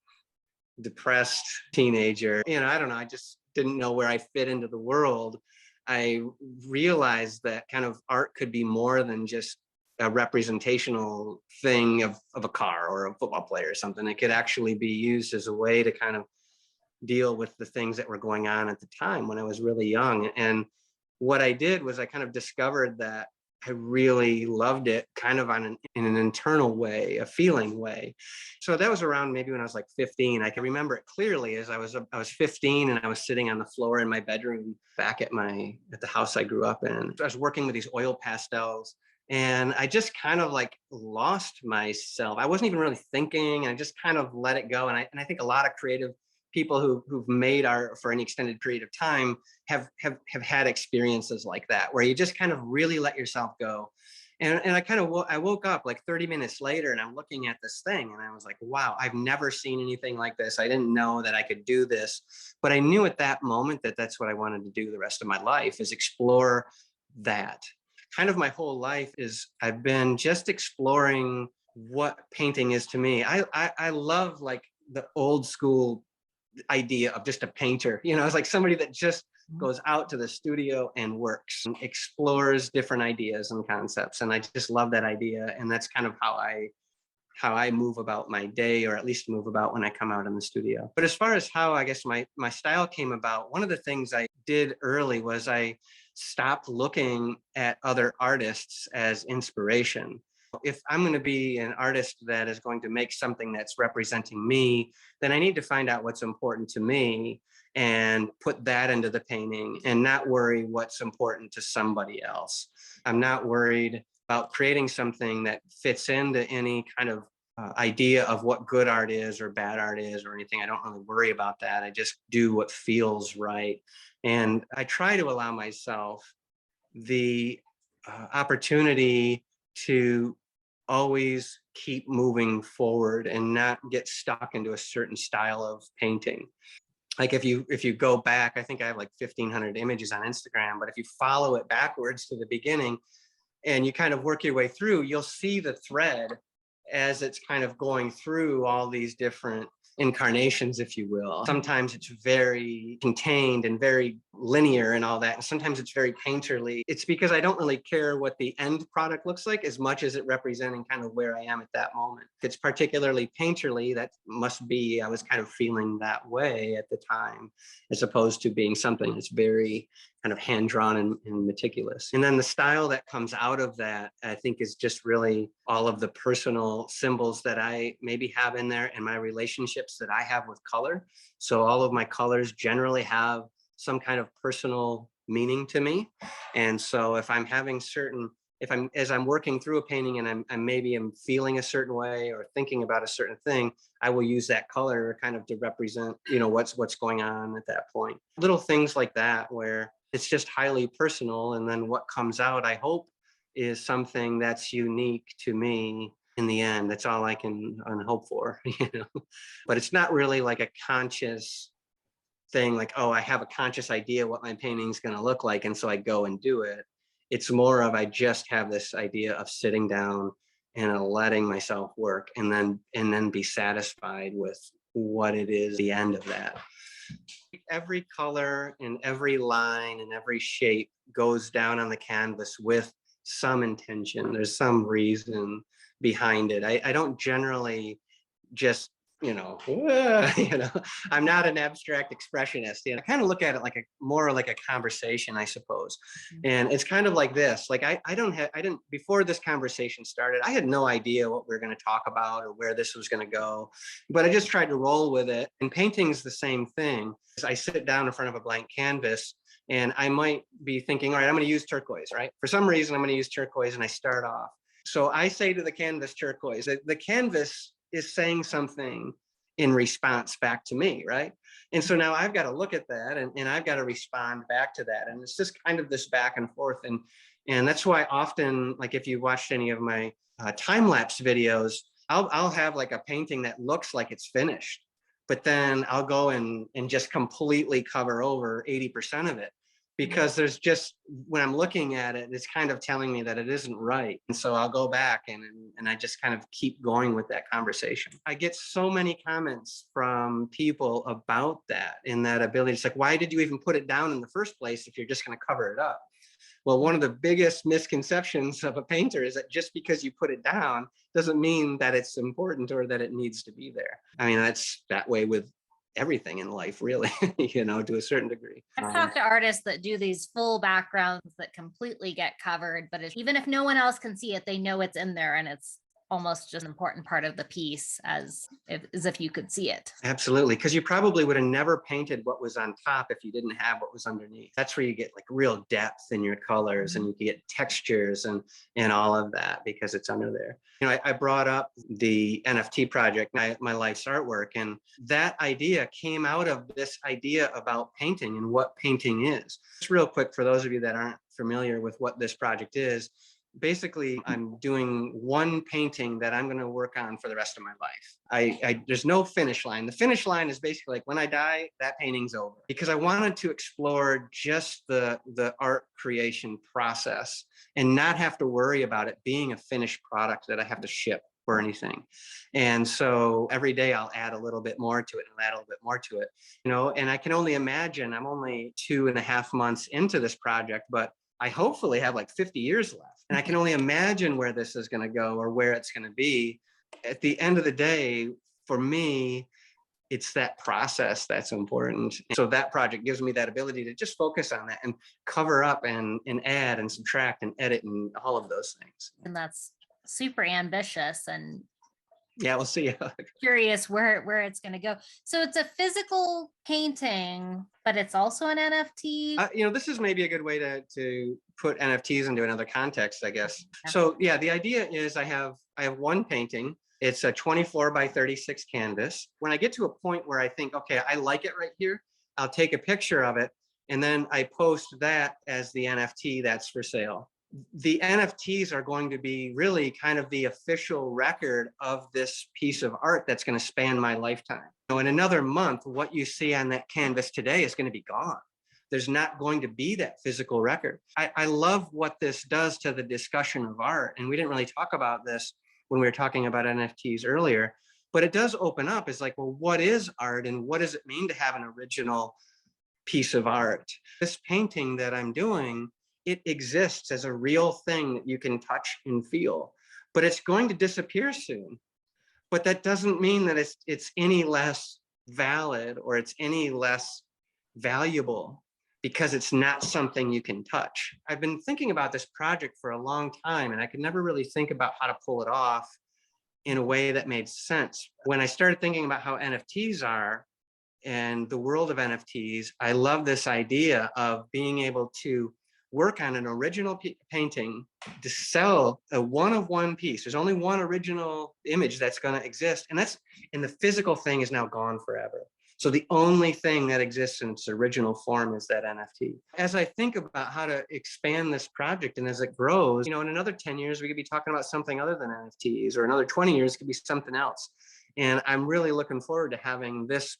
depressed teenager, you know, I don't know, I just didn't know where I fit into the world. I realized that kind of art could be more than just a representational thing of a car or a football player or something. It could actually be used as a way to kind of deal with the things that were going on at the time when I was really young. And what I did was I kind of discovered that I really loved it kind of in an internal way, a feeling way. So that was around maybe when I was like 15. I can remember it clearly as I was 15 and I was sitting on the floor in my bedroom back at the house I grew up in. I was working with these oil pastels, and I just kind of like lost myself. I wasn't even really thinking, and I just kind of let it go. And I think a lot of creative people who've made art for any extended period of time have had experiences like that, where you just kind of really let yourself go. And I woke up like 30 minutes later, and I'm looking at this thing, and I was like, wow, I've never seen anything like this. I didn't know that I could do this, but I knew at that moment that that's what I wanted to do the rest of my life, is explore that. Kind of my whole life is I've been just exploring what painting is to me. I love like the old school idea of just a painter, you know, it's like somebody that just goes out to the studio and works and explores different ideas and concepts. And I just love that idea. And that's kind of how I move about my day, or at least move about when I come out in the studio. But as far as how I guess my style came about, one of the things I did early was I stopped looking at other artists as inspiration. If I'm going to be an artist that is going to make something that's representing me, then I need to find out what's important to me and put that into the painting, and not worry what's important to somebody else. I'm not worried about creating something that fits into any kind of idea of what good art is or bad art is or anything. I don't really worry about that. I just do what feels right. And I try to allow myself the opportunity to always keep moving forward and not get stuck into a certain style of painting. like if you go back, I think I have like 1,500 images on Instagram, but if you follow it backwards to the beginning and you kind of work your way through, you'll see the thread as it's kind of going through all these different incarnations, if you will. Sometimes it's very contained and very linear and all that. And sometimes it's very painterly. It's because I don't really care what the end product looks like as much as it representing kind of where I am at that moment. If it's particularly painterly, that must be, I was kind of feeling that way at the time, as opposed to being something that's very kind of hand-drawn and meticulous. And then the style that comes out of that, I think, is just really all of the personal symbols that I maybe have in there and my relationships that I have with color. So all of my colors generally have some kind of personal meaning to me. And so if I'm having certain, as I'm working through a painting and I'm maybe I'm feeling a certain way or thinking about a certain thing, I will use that color kind of to represent, what's going on at that point. Little things like that where it's just highly personal. And then what comes out, I hope, is something that's unique to me in the end. That's all I can hope for, but it's not really like a conscious thing, like, oh, I have a conscious idea what my painting's going to look like, and so I go and do it. It's more of I just have this idea of sitting down and letting myself work and then be satisfied with what it is, the end of that. Every color and every line and every shape goes down on the canvas with some intention. There's some reason behind it. I don't generally just I'm not an abstract expressionist. I kind of look at it like more like a conversation, I suppose. And it's kind of like this, like I didn't, before this conversation started, I had no idea what we were going to talk about or where this was going to go, but I just tried to roll with it. And painting's the same thing. I sit down in front of a blank canvas and I might be thinking, all right, I'm going to use turquoise, right? For some reason, I'm going to use turquoise, and I start off. So I say to the canvas turquoise. The canvas is saying something in response back to me, right? And so now I've got to look at that and I've got to respond back to that. And it's just kind of this back and forth. And that's why often, like if you watched any of my time-lapse videos, I'll have like a painting that looks like it's finished, but then I'll go and just completely cover over 80% of it. Because there's just, when I'm looking at it, it's kind of telling me that it isn't right. And so I'll go back and I just kind of keep going with that conversation. I get so many comments from people about that, in that ability. It's like, why did you even put it down in the first place if you're just going to cover it up? Well, one of the biggest misconceptions of a painter is that just because you put it down doesn't mean that it's important or that it needs to be there. I mean, that's that way with everything in life, really, to a certain degree. I've talked to artists that do these full backgrounds that completely get covered, but even if no one else can see it, they know it's in there and it's almost just an important part of the piece as if you could see it. Absolutely, because you probably would have never painted what was on top if you didn't have what was underneath. That's where you get like real depth in your colors, and you get textures and all of that because it's under there. I brought up the NFT project, my life's artwork, and that idea came out of this idea about painting and what painting is. Just real quick, for those of you that aren't familiar with what this project is, basically, I'm doing one painting that I'm going to work on for the rest of my life. There's no finish line. The finish line is basically like when I die, that painting's over. Because I wanted to explore just the art creation process and not have to worry about it being a finished product that I have to ship or anything. And so every day I'll add a little bit more to it and add a little bit more to it, and I can only imagine, I'm only 2.5 months into this project, but I hopefully have like 50 years left. And I can only imagine where this is going to go or where it's going to be. At the end of the day, for me, it's that process that's important. So that project gives me that ability to just focus on that and cover up and add and subtract and edit and all of those things. And that's super ambitious, and yeah, we'll see. Curious where it's going to go. So it's a physical painting, but it's also an NFT. This is maybe a good way to put NFTs into another context, I guess. Yeah. So yeah, the idea is I have one painting. It's a 24 by 36 canvas. When I get to a point where I think, okay, I like it right here, I'll take a picture of it, and then I post that as the NFT that's for sale. the NFTs are going to be really kind of the official record of this piece of art that's going to span my lifetime. In another month, what you see on that canvas today is going to be gone. There's not going to be that physical record. I love what this does to the discussion of art. And we didn't really talk about this when we were talking about NFTs earlier, but it does open up. It's like, well, what is art and what does it mean to have an original piece of art? This painting that I'm doing, it exists as a real thing that you can touch and feel, but it's going to disappear soon. But that doesn't mean that it's any less valid or it's any less valuable because it's not something you can touch. I've been thinking about this project for a long time, and I could never really think about how to pull it off in a way that made sense. When I started thinking about how NFTs are and the world of NFTs, I love this idea of being able to work on an original painting to sell a one-of-one piece. There's only one original image that's going to exist, and the physical thing is now gone forever. So the only thing that exists in its original form is that NFT. As I think about how to expand this project and as it grows, in another 10 years, we could be talking about something other than NFTs, or another 20 years, it could be something else. And I'm really looking forward to having this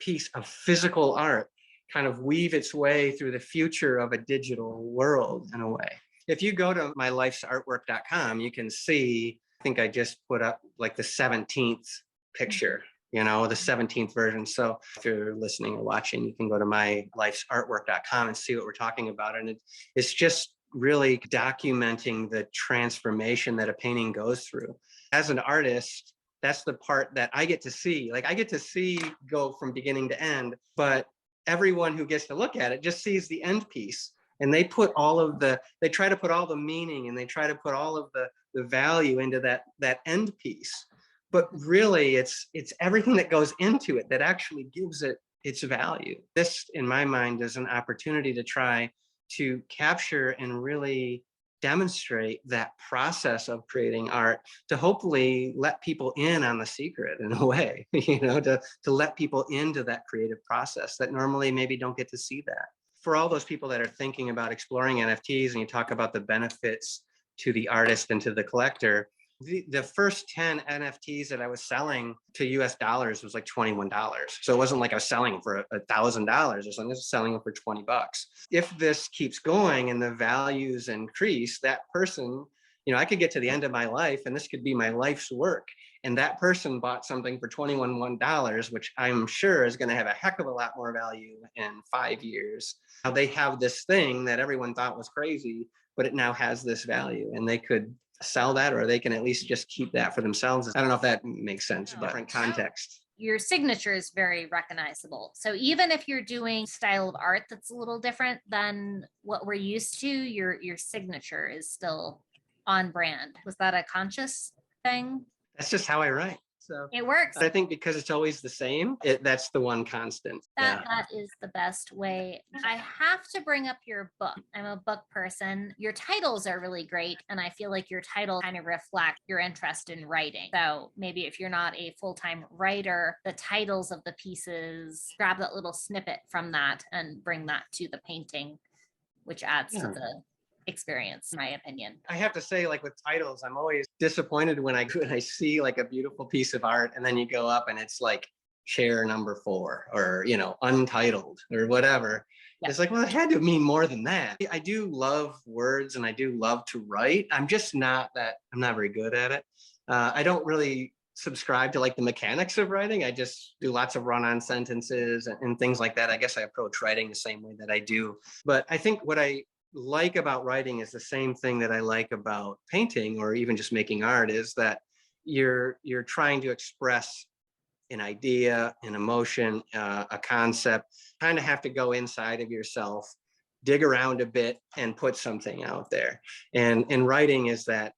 piece of physical art kind of weave its way through the future of a digital world in a way. If you go to mylifesartwork.com, you can see, I think I just put up like the 17th picture, the 17th version. So if you're listening or watching, you can go to mylifesartwork.com and see what we're talking about. And it's just really documenting the transformation that a painting goes through. As an artist, that's the part that I get to see. Like I get to see go from beginning to end, but everyone who gets to look at it just sees the end piece. And they try to put all the meaning and they try to put all of the value into that end piece. But really it's everything that goes into it that actually gives it its value. This, in my mind, is an opportunity to try to capture and really demonstrate that process of creating art, to hopefully let people in on the secret in a way, to let people into that creative process that normally maybe don't get to see that. For all those people that are thinking about exploring NFTs, and you talk about the benefits to the artist and to the collector, the first 10 NFTs that I was selling to US dollars was like $21. So it wasn't like I was selling for $1,000 or something. I was selling them for $20. If this keeps going and the values increase, that person, I could get to the end of my life and this could be my life's work. And that person bought something for $21, which I'm sure is going to have a heck of a lot more value in 5 years. Now they have this thing that everyone thought was crazy, but it now has this value, and they could sell that, or they can at least just keep that for themselves. I don't know if that makes sense, but different context. Your signature is very recognizable. So even if you're doing style of art that's a little different than what we're used to, your signature is still on brand. Was that a conscious thing? That's just how I write. So it works. But I think because it's always the same, that's the one constant. That is the best way. I have to bring up your book. I'm a book person. Your titles are really great. And I feel like your title kind of reflect your interest in writing. So maybe if you're not a full-time writer, the titles of the pieces, grab that little snippet from that and bring that to the painting, which adds to the experience, in my opinion. I have to say, like with titles, I'm always disappointed when I see like a beautiful piece of art and then you go up and it's like chair number 4 or untitled or whatever. It's like, well, it had to mean more than that. I do love words and I do love to write. I'm not very good at it. I don't really subscribe to like the mechanics of writing. I just do lots of run-on sentences and things like that. I guess I approach writing the same way that I do. But I think what I like about writing is the same thing that I like about painting or even just making art, is that you're trying to express an idea, an emotion, a concept. Kind of have to go inside of yourself, dig around a bit, and put something out there. And writing is that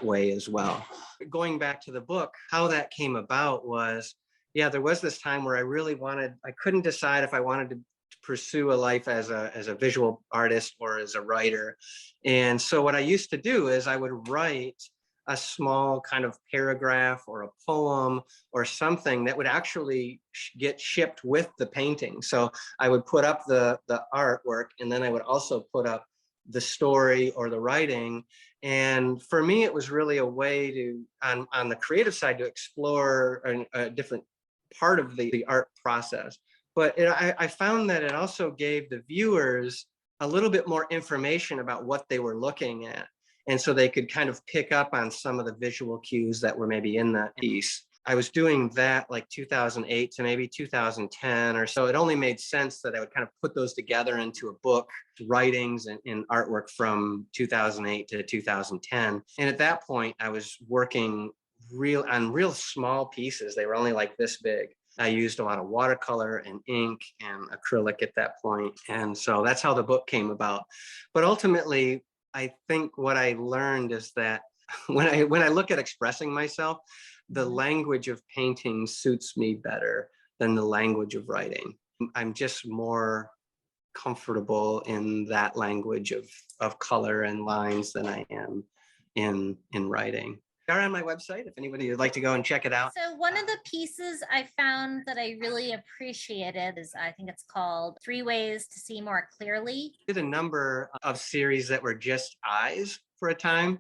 way as well. Going back to the book, how that came about was, there was this time where I couldn't decide if I wanted to pursue a life as a visual artist or as a writer. And so what I used to do is I would write a small kind of paragraph or a poem or something that would actually get shipped with the painting. So I would put up the artwork, and then I would also put up the story or the writing. And for me, it was really a way to, on the creative side, to explore a different part of the art process. But I found that it also gave the viewers a little bit more information about what they were looking at. And so they could kind of pick up on some of the visual cues that were maybe in that piece. I was doing that like 2008 to maybe 2010 or so. It only made sense that I would kind of put those together into a book, writings and artwork from 2008 to 2010. And at that point, I was working on real small pieces. They were only like this big. I used a lot of watercolor and ink and acrylic at that point. And so that's how the book came about. But ultimately, I think what I learned is that when I look at expressing myself, the language of painting suits me better than the language of writing. I'm just more comfortable in that language of color and lines than I am in writing. They're on my website if anybody would like to go and check it out. So one of the pieces I found that I really appreciated is, I think it's called 3 Ways to See More Clearly. I did a number of series that were just eyes for a time.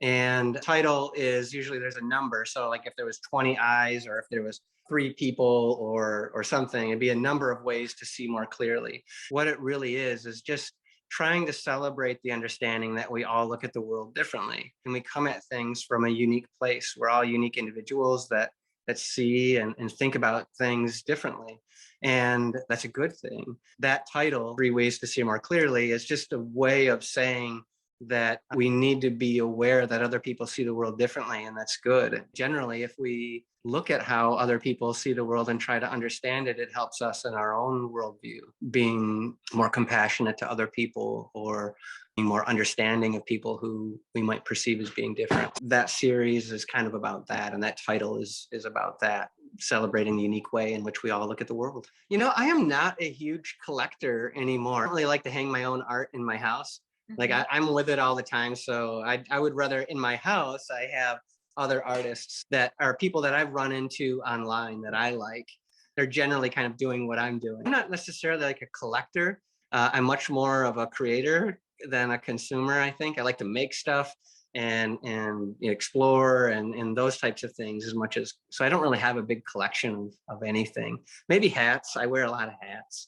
And the title is usually there's a number. So like if there was 20 eyes or if there was 3 people or something, it'd be a number of ways to see more clearly. What it really is just trying to celebrate the understanding that we all look at the world differently and we come at things from a unique place. We're all unique individuals that see and think about things differently. And that's a good thing. That title, 3 Ways to See More Clearly, is just a way of saying that we need to be aware that other people see the world differently, and that's good. Generally, if we look at how other people see the world and try to understand it, it helps us in our own worldview, being more compassionate to other people or being more understanding of people who we might perceive as being different. That series is kind of about that, and that title is about that, celebrating the unique way in which we all look at the world. You know, I am not a huge collector anymore. I don't really like to hang my own art in my house. Like I'm with it all the time. So I would rather in my house, I have other artists that are people that I've run into online that I like. They're generally kind of doing what I'm doing. I'm not necessarily like a collector. I'm much more of a creator than a consumer, I think. I like to make stuff and explore and those types of things as much as, so I don't really have a big collection of anything. Maybe hats. I wear a lot of hats.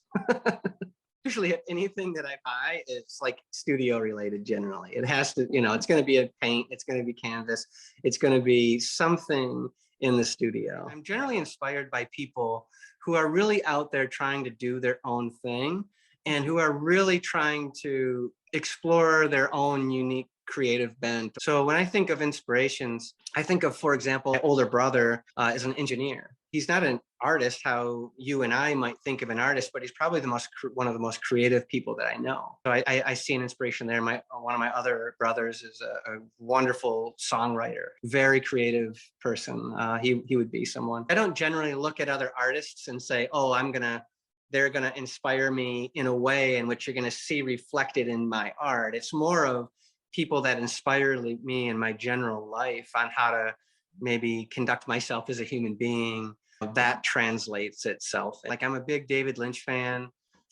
Usually anything that I buy is like studio related generally. It has to, it's going to be a paint, it's going to be canvas, it's going to be something in the studio. I'm generally inspired by people who are really out there trying to do their own thing and who are really trying to explore their own unique creative bent. So when I think of inspirations, I think of, for example, my older brother is an engineer. He's not an artist how you and I might think of an artist, but he's probably one of the most creative people that I know. So I see an inspiration there. One of my other brothers is a wonderful songwriter, very creative person. He would be someone. I don't generally look at other artists and say, oh, they're gonna inspire me in a way in which you're gonna see reflected in my art. It's more of people that inspire me in my general life on how to maybe conduct myself as a human being. That translates itself. Like I'm a big David Lynch fan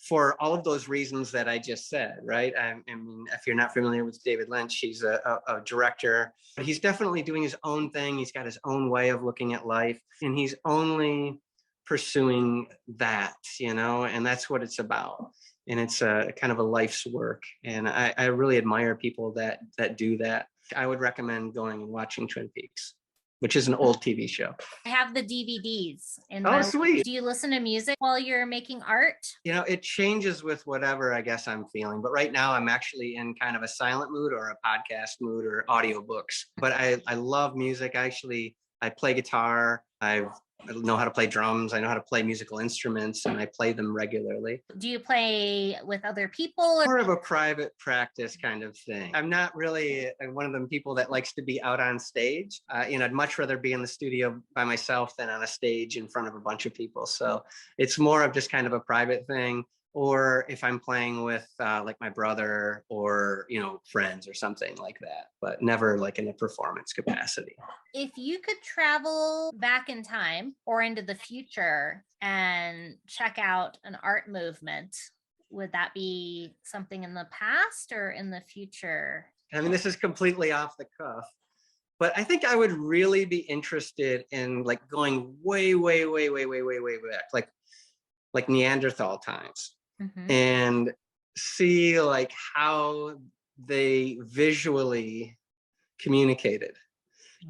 for all of those reasons that I just said, right? I mean, if you're not familiar with David Lynch, he's a director, but he's definitely doing his own thing. He's got his own way of looking at life, and he's only pursuing that, and that's what it's about. And it's a kind of a life's work. And I really admire people that do that. I would recommend going and watching Twin Peaks, which is an old TV show. I have the DVDs in my. Oh, sweet. Do you listen to music while you're making art? It changes with whatever I guess I'm feeling. But right now I'm actually in kind of a silent mood or a podcast mood or audiobooks. But I love music. I play guitar. I know how to play drums. I know how to play musical instruments, and I play them regularly. Do you play with other people? More of a private practice kind of thing. I'm not really one of them people that likes to be out on stage. I'd much rather be in the studio by myself than on a stage in front of a bunch of people. So it's more of just kind of a private thing. Or if I'm playing with like my brother or, friends or something like that, but never like in a performance capacity. If you could travel back in time or into the future and check out an art movement, would that be something in the past or in the future? I mean, this is completely off the cuff, but I think I would really be interested in like going way, way, way, way, way, way, way back, like Neanderthal times, Mhm. and see like how they visually communicated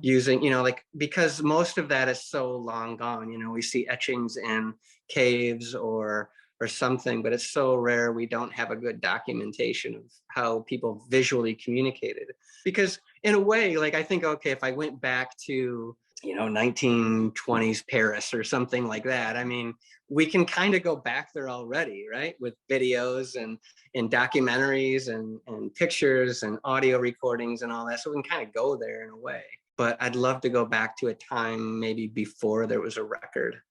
using, like, because most of that is so long gone. We see etchings in caves or something, but it's so rare we don't have a good documentation of how people visually communicated. Because in a way, like, I think, okay, if I went back to 1920s Paris or something like that, I mean, we can kind of go back there already, right? With videos and documentaries and pictures and audio recordings and all that. So we can kind of go there in a way. But I'd love to go back to a time maybe before there was a record.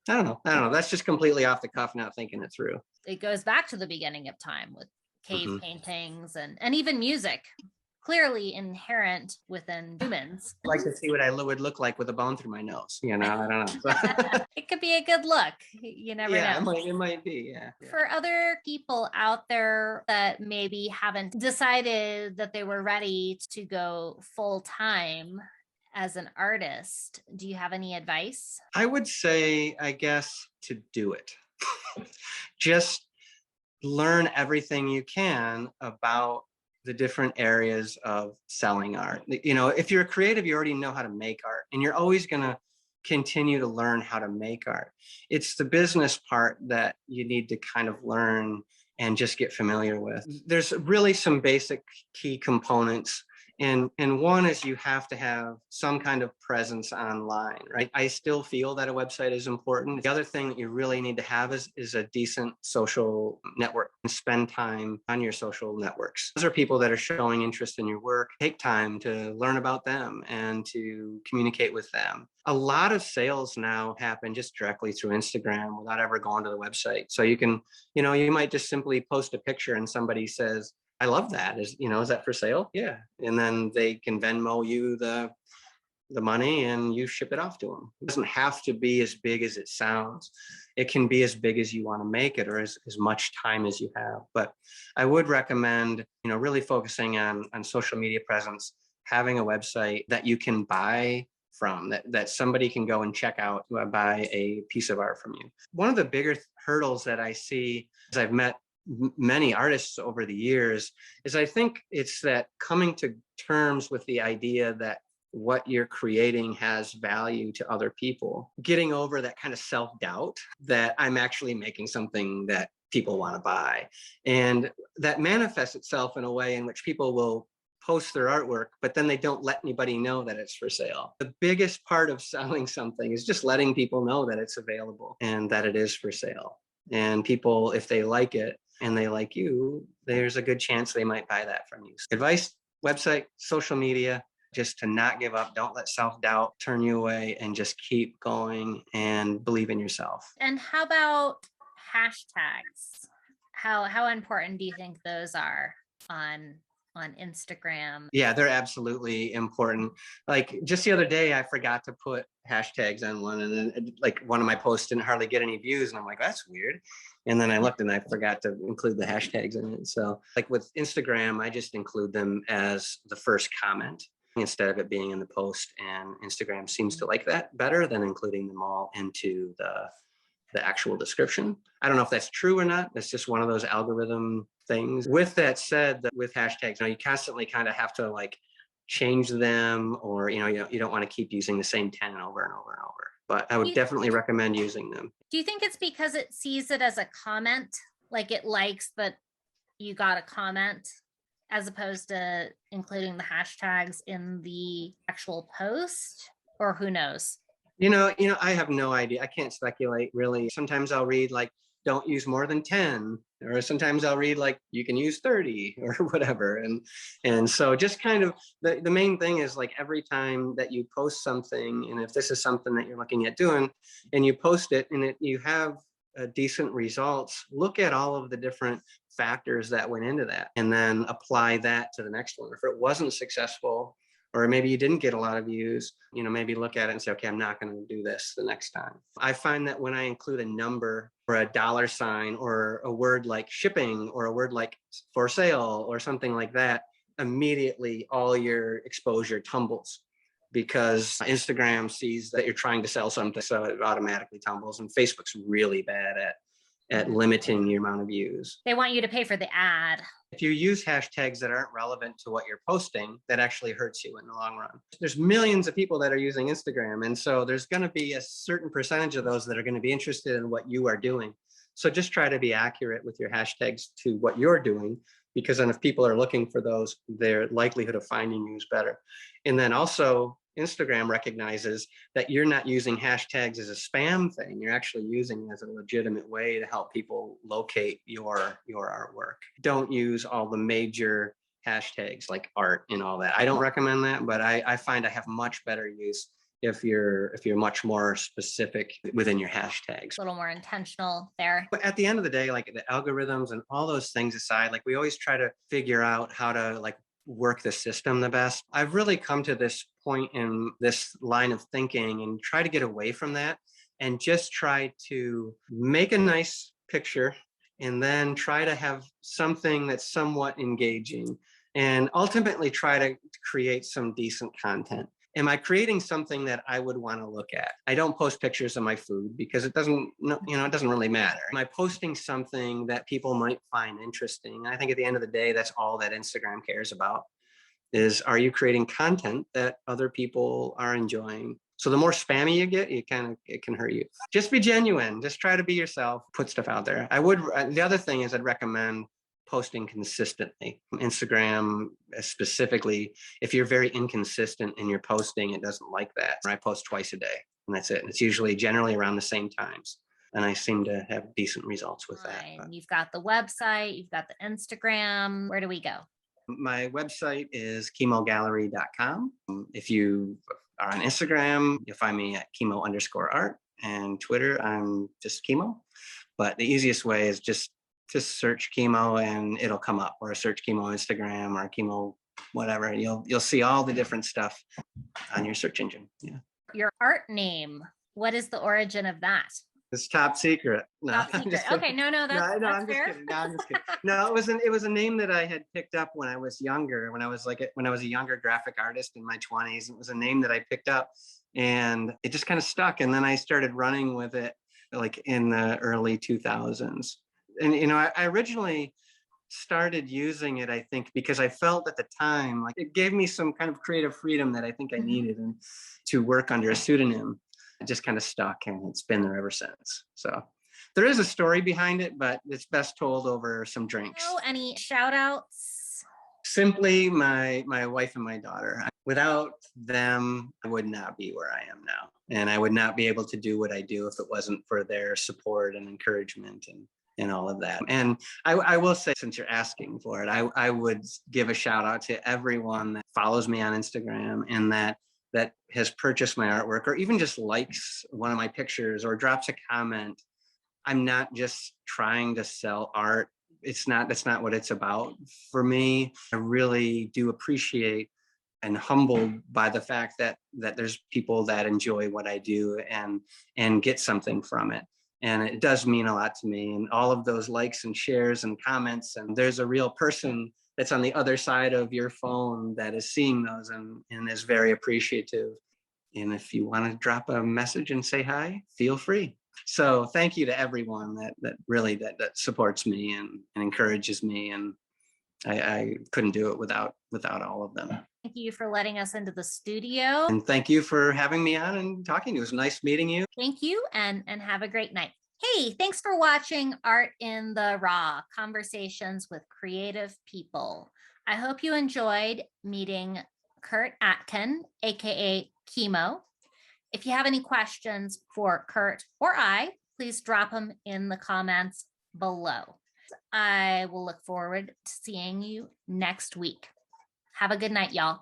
I don't know. That's just completely off the cuff, not thinking it through. It goes back to the beginning of time with cave Mhm. paintings and even music, clearly inherent within humans. I'd like to see what I would look like with a bone through my nose. I don't know. It could be a good look. You never Yeah, know. it might be. Yeah. For other people out there that maybe haven't decided that they were ready to go full time as an artist, do you have any advice? I would say, I guess, to do it. Just learn everything you can about the different areas of selling art. If you're a creative, you already know how to make art, and you're always going to continue to learn how to make art. It's the business part that you need to kind of learn and just get familiar with. There's really some basic key components. And one is you have to have some kind of presence online, right? I still feel that a website is important. The other thing that you really need to have is a decent social network, and spend time on your social networks. Those are people that are showing interest in your work. Take time to learn about them and to communicate with them. A lot of sales now happen just directly through Instagram without ever going to the website. So you can, you might just simply post a picture and somebody says, I love that. Is that for sale? Yeah. And then they can Venmo you the money and you ship it off to them. It doesn't have to be as big as it sounds. It can be as big as you want to make it, or as much time as you have. But I would recommend, really focusing on social media presence, having a website that you can buy from, that somebody can go and check out to buy a piece of art from you. One of the bigger hurdles that I see, as I've met many artists over the years, is I think it's that coming to terms with the idea that what you're creating has value to other people, getting over that kind of self-doubt that I'm actually making something that people want to buy. And that manifests itself in a way in which people will post their artwork, but then they don't let anybody know that it's for sale. The biggest part of selling something is just letting people know that it's available and that it is for sale. And people, if they like it and they like you, there's a good chance they might buy that from you. Advice: website, social media, just to not give up. Don't let self-doubt turn you away, and just keep going and believe in yourself. And how about hashtags? How important do you think those are on Instagram? Yeah, they're absolutely important. Like just the other day, I forgot to put hashtags on one, and then like one of my posts didn't hardly get any views, and I'm like, that's weird. And then I looked and I forgot to include the hashtags in it. So like with Instagram, I just include them as the first comment instead of it being in the post, and Instagram seems to like that better than including them all into the actual description. I don't know if that's true or not. It's just one of those algorithm things. With that said, with hashtags, you constantly kind of have to like change them, or you don't want to keep using the same 10 over and over and over. But I would definitely recommend using them. Do you think it's because it sees it as a comment, like it likes that you got a comment, as opposed to including the hashtags in the actual post, or who knows? I have no idea. I can't speculate really. Sometimes I'll read like, don't use more than 10, or sometimes I'll read like, you can use 30 or whatever. And so just kind of the main thing is like, every time that you post something, and if this is something that you're looking at doing and you post it and you have decent results, look at all of the different factors that went into that and then apply that to the next one. If it wasn't successful, or maybe you didn't get a lot of views, maybe look at it and say, okay, I'm not going to do this the next time. I find that when I include a number or a dollar sign or a word like shipping or a word like for sale or something like that, immediately all your exposure tumbles, because Instagram sees that you're trying to sell something, so it automatically tumbles. And Facebook's really bad at limiting the amount of views. They want you to pay for the ad. If you use hashtags that aren't relevant to what you're posting, that actually hurts you in the long run. There's millions of people that are using Instagram. And so there's going to be a certain percentage of those that are going to be interested in what you are doing. So just try to be accurate with your hashtags to what you're doing, because then if people are looking for those, their likelihood of finding you is better. And then also, Instagram recognizes that you're not using hashtags as a spam thing. You're actually using it as a legitimate way to help people locate your artwork. Don't use all the major hashtags like art and all that. I don't recommend that, but I find I have much better use if you're much more specific within your hashtags. A little more intentional there. But at the end of the day, like the algorithms and all those things aside, like we always try to figure out how to like work the system the best. I've really come to this point in this line of thinking and try to get away from that and just try to make a nice picture and then try to have something that's somewhat engaging and ultimately try to create some decent content. Am I creating something that I would want to look at? I don't post pictures of my food because it doesn't really matter. Am I posting something that people might find interesting? I think at the end of the day, that's all that Instagram cares about is, are you creating content that other people are enjoying? So the more spammy you get, it can hurt you. Just be genuine. Just try to be yourself. Put stuff out there. The other thing is I'd recommend posting consistently. Instagram specifically, if you're very inconsistent in your posting, it doesn't like that. I post twice a day and that's it. And it's generally around the same times. And I seem to have decent results with that. You've got the website, you've got the Instagram. Where do we go? My website is keemogallery.com. If you are on Instagram, you'll find me at Keemo_art, and Twitter, I'm just Keemo. But the easiest way is just search Keemo and it'll come up, or search Keemo Instagram or Keemo whatever. You'll see all the different stuff on your search engine. Yeah. Your art name, what is the origin of that? It's top secret. No, top secret. Okay, no, that's I'm fair. just kidding. No, I'm just kidding. No, it was a name that I had picked up when I was younger, when I was a younger graphic artist in my 20s. It was a name that I picked up and it just kind of stuck. And then I started running with it like in the early 2000s. And, I originally started using it, I think, because I felt at the time, like it gave me some kind of creative freedom that I think I needed, and to work under a pseudonym. It just kind of stuck and it's been there ever since. So there is a story behind it, but it's best told over some drinks. Any shout outs? Simply my wife and my daughter. Without them, I would not be where I am now. And I would not be able to do what I do if it wasn't for their support and encouragement and all of that. And I will say, since you're asking for it, I would give a shout out to everyone that follows me on Instagram and that has purchased my artwork, or even just likes one of my pictures or drops a comment. I'm not just trying to sell art. That's not what it's about for me. I really do appreciate and humbled by the fact that there's people that enjoy what I do and get something from it. And it does mean a lot to me. And all of those likes and shares and comments, and there's a real person that's on the other side of your phone that is seeing those and is very appreciative. And if you want to drop a message and say hi, feel free. So thank you to everyone that really supports me and encourages me. And I couldn't do it without all of them. Thank you for letting us into the studio. And thanking you for having me on and talking. It was nice meeting you. Thank you, and have a great night. Hey, thanks for watching Art in the Raw, conversations with creative people. I hope you enjoyed meeting Kurt Atkin, aka Keemo. If you have any questions for Kurt or I, please drop them in the comments below. I will look forward to seeing you next week. Have a good night, y'all.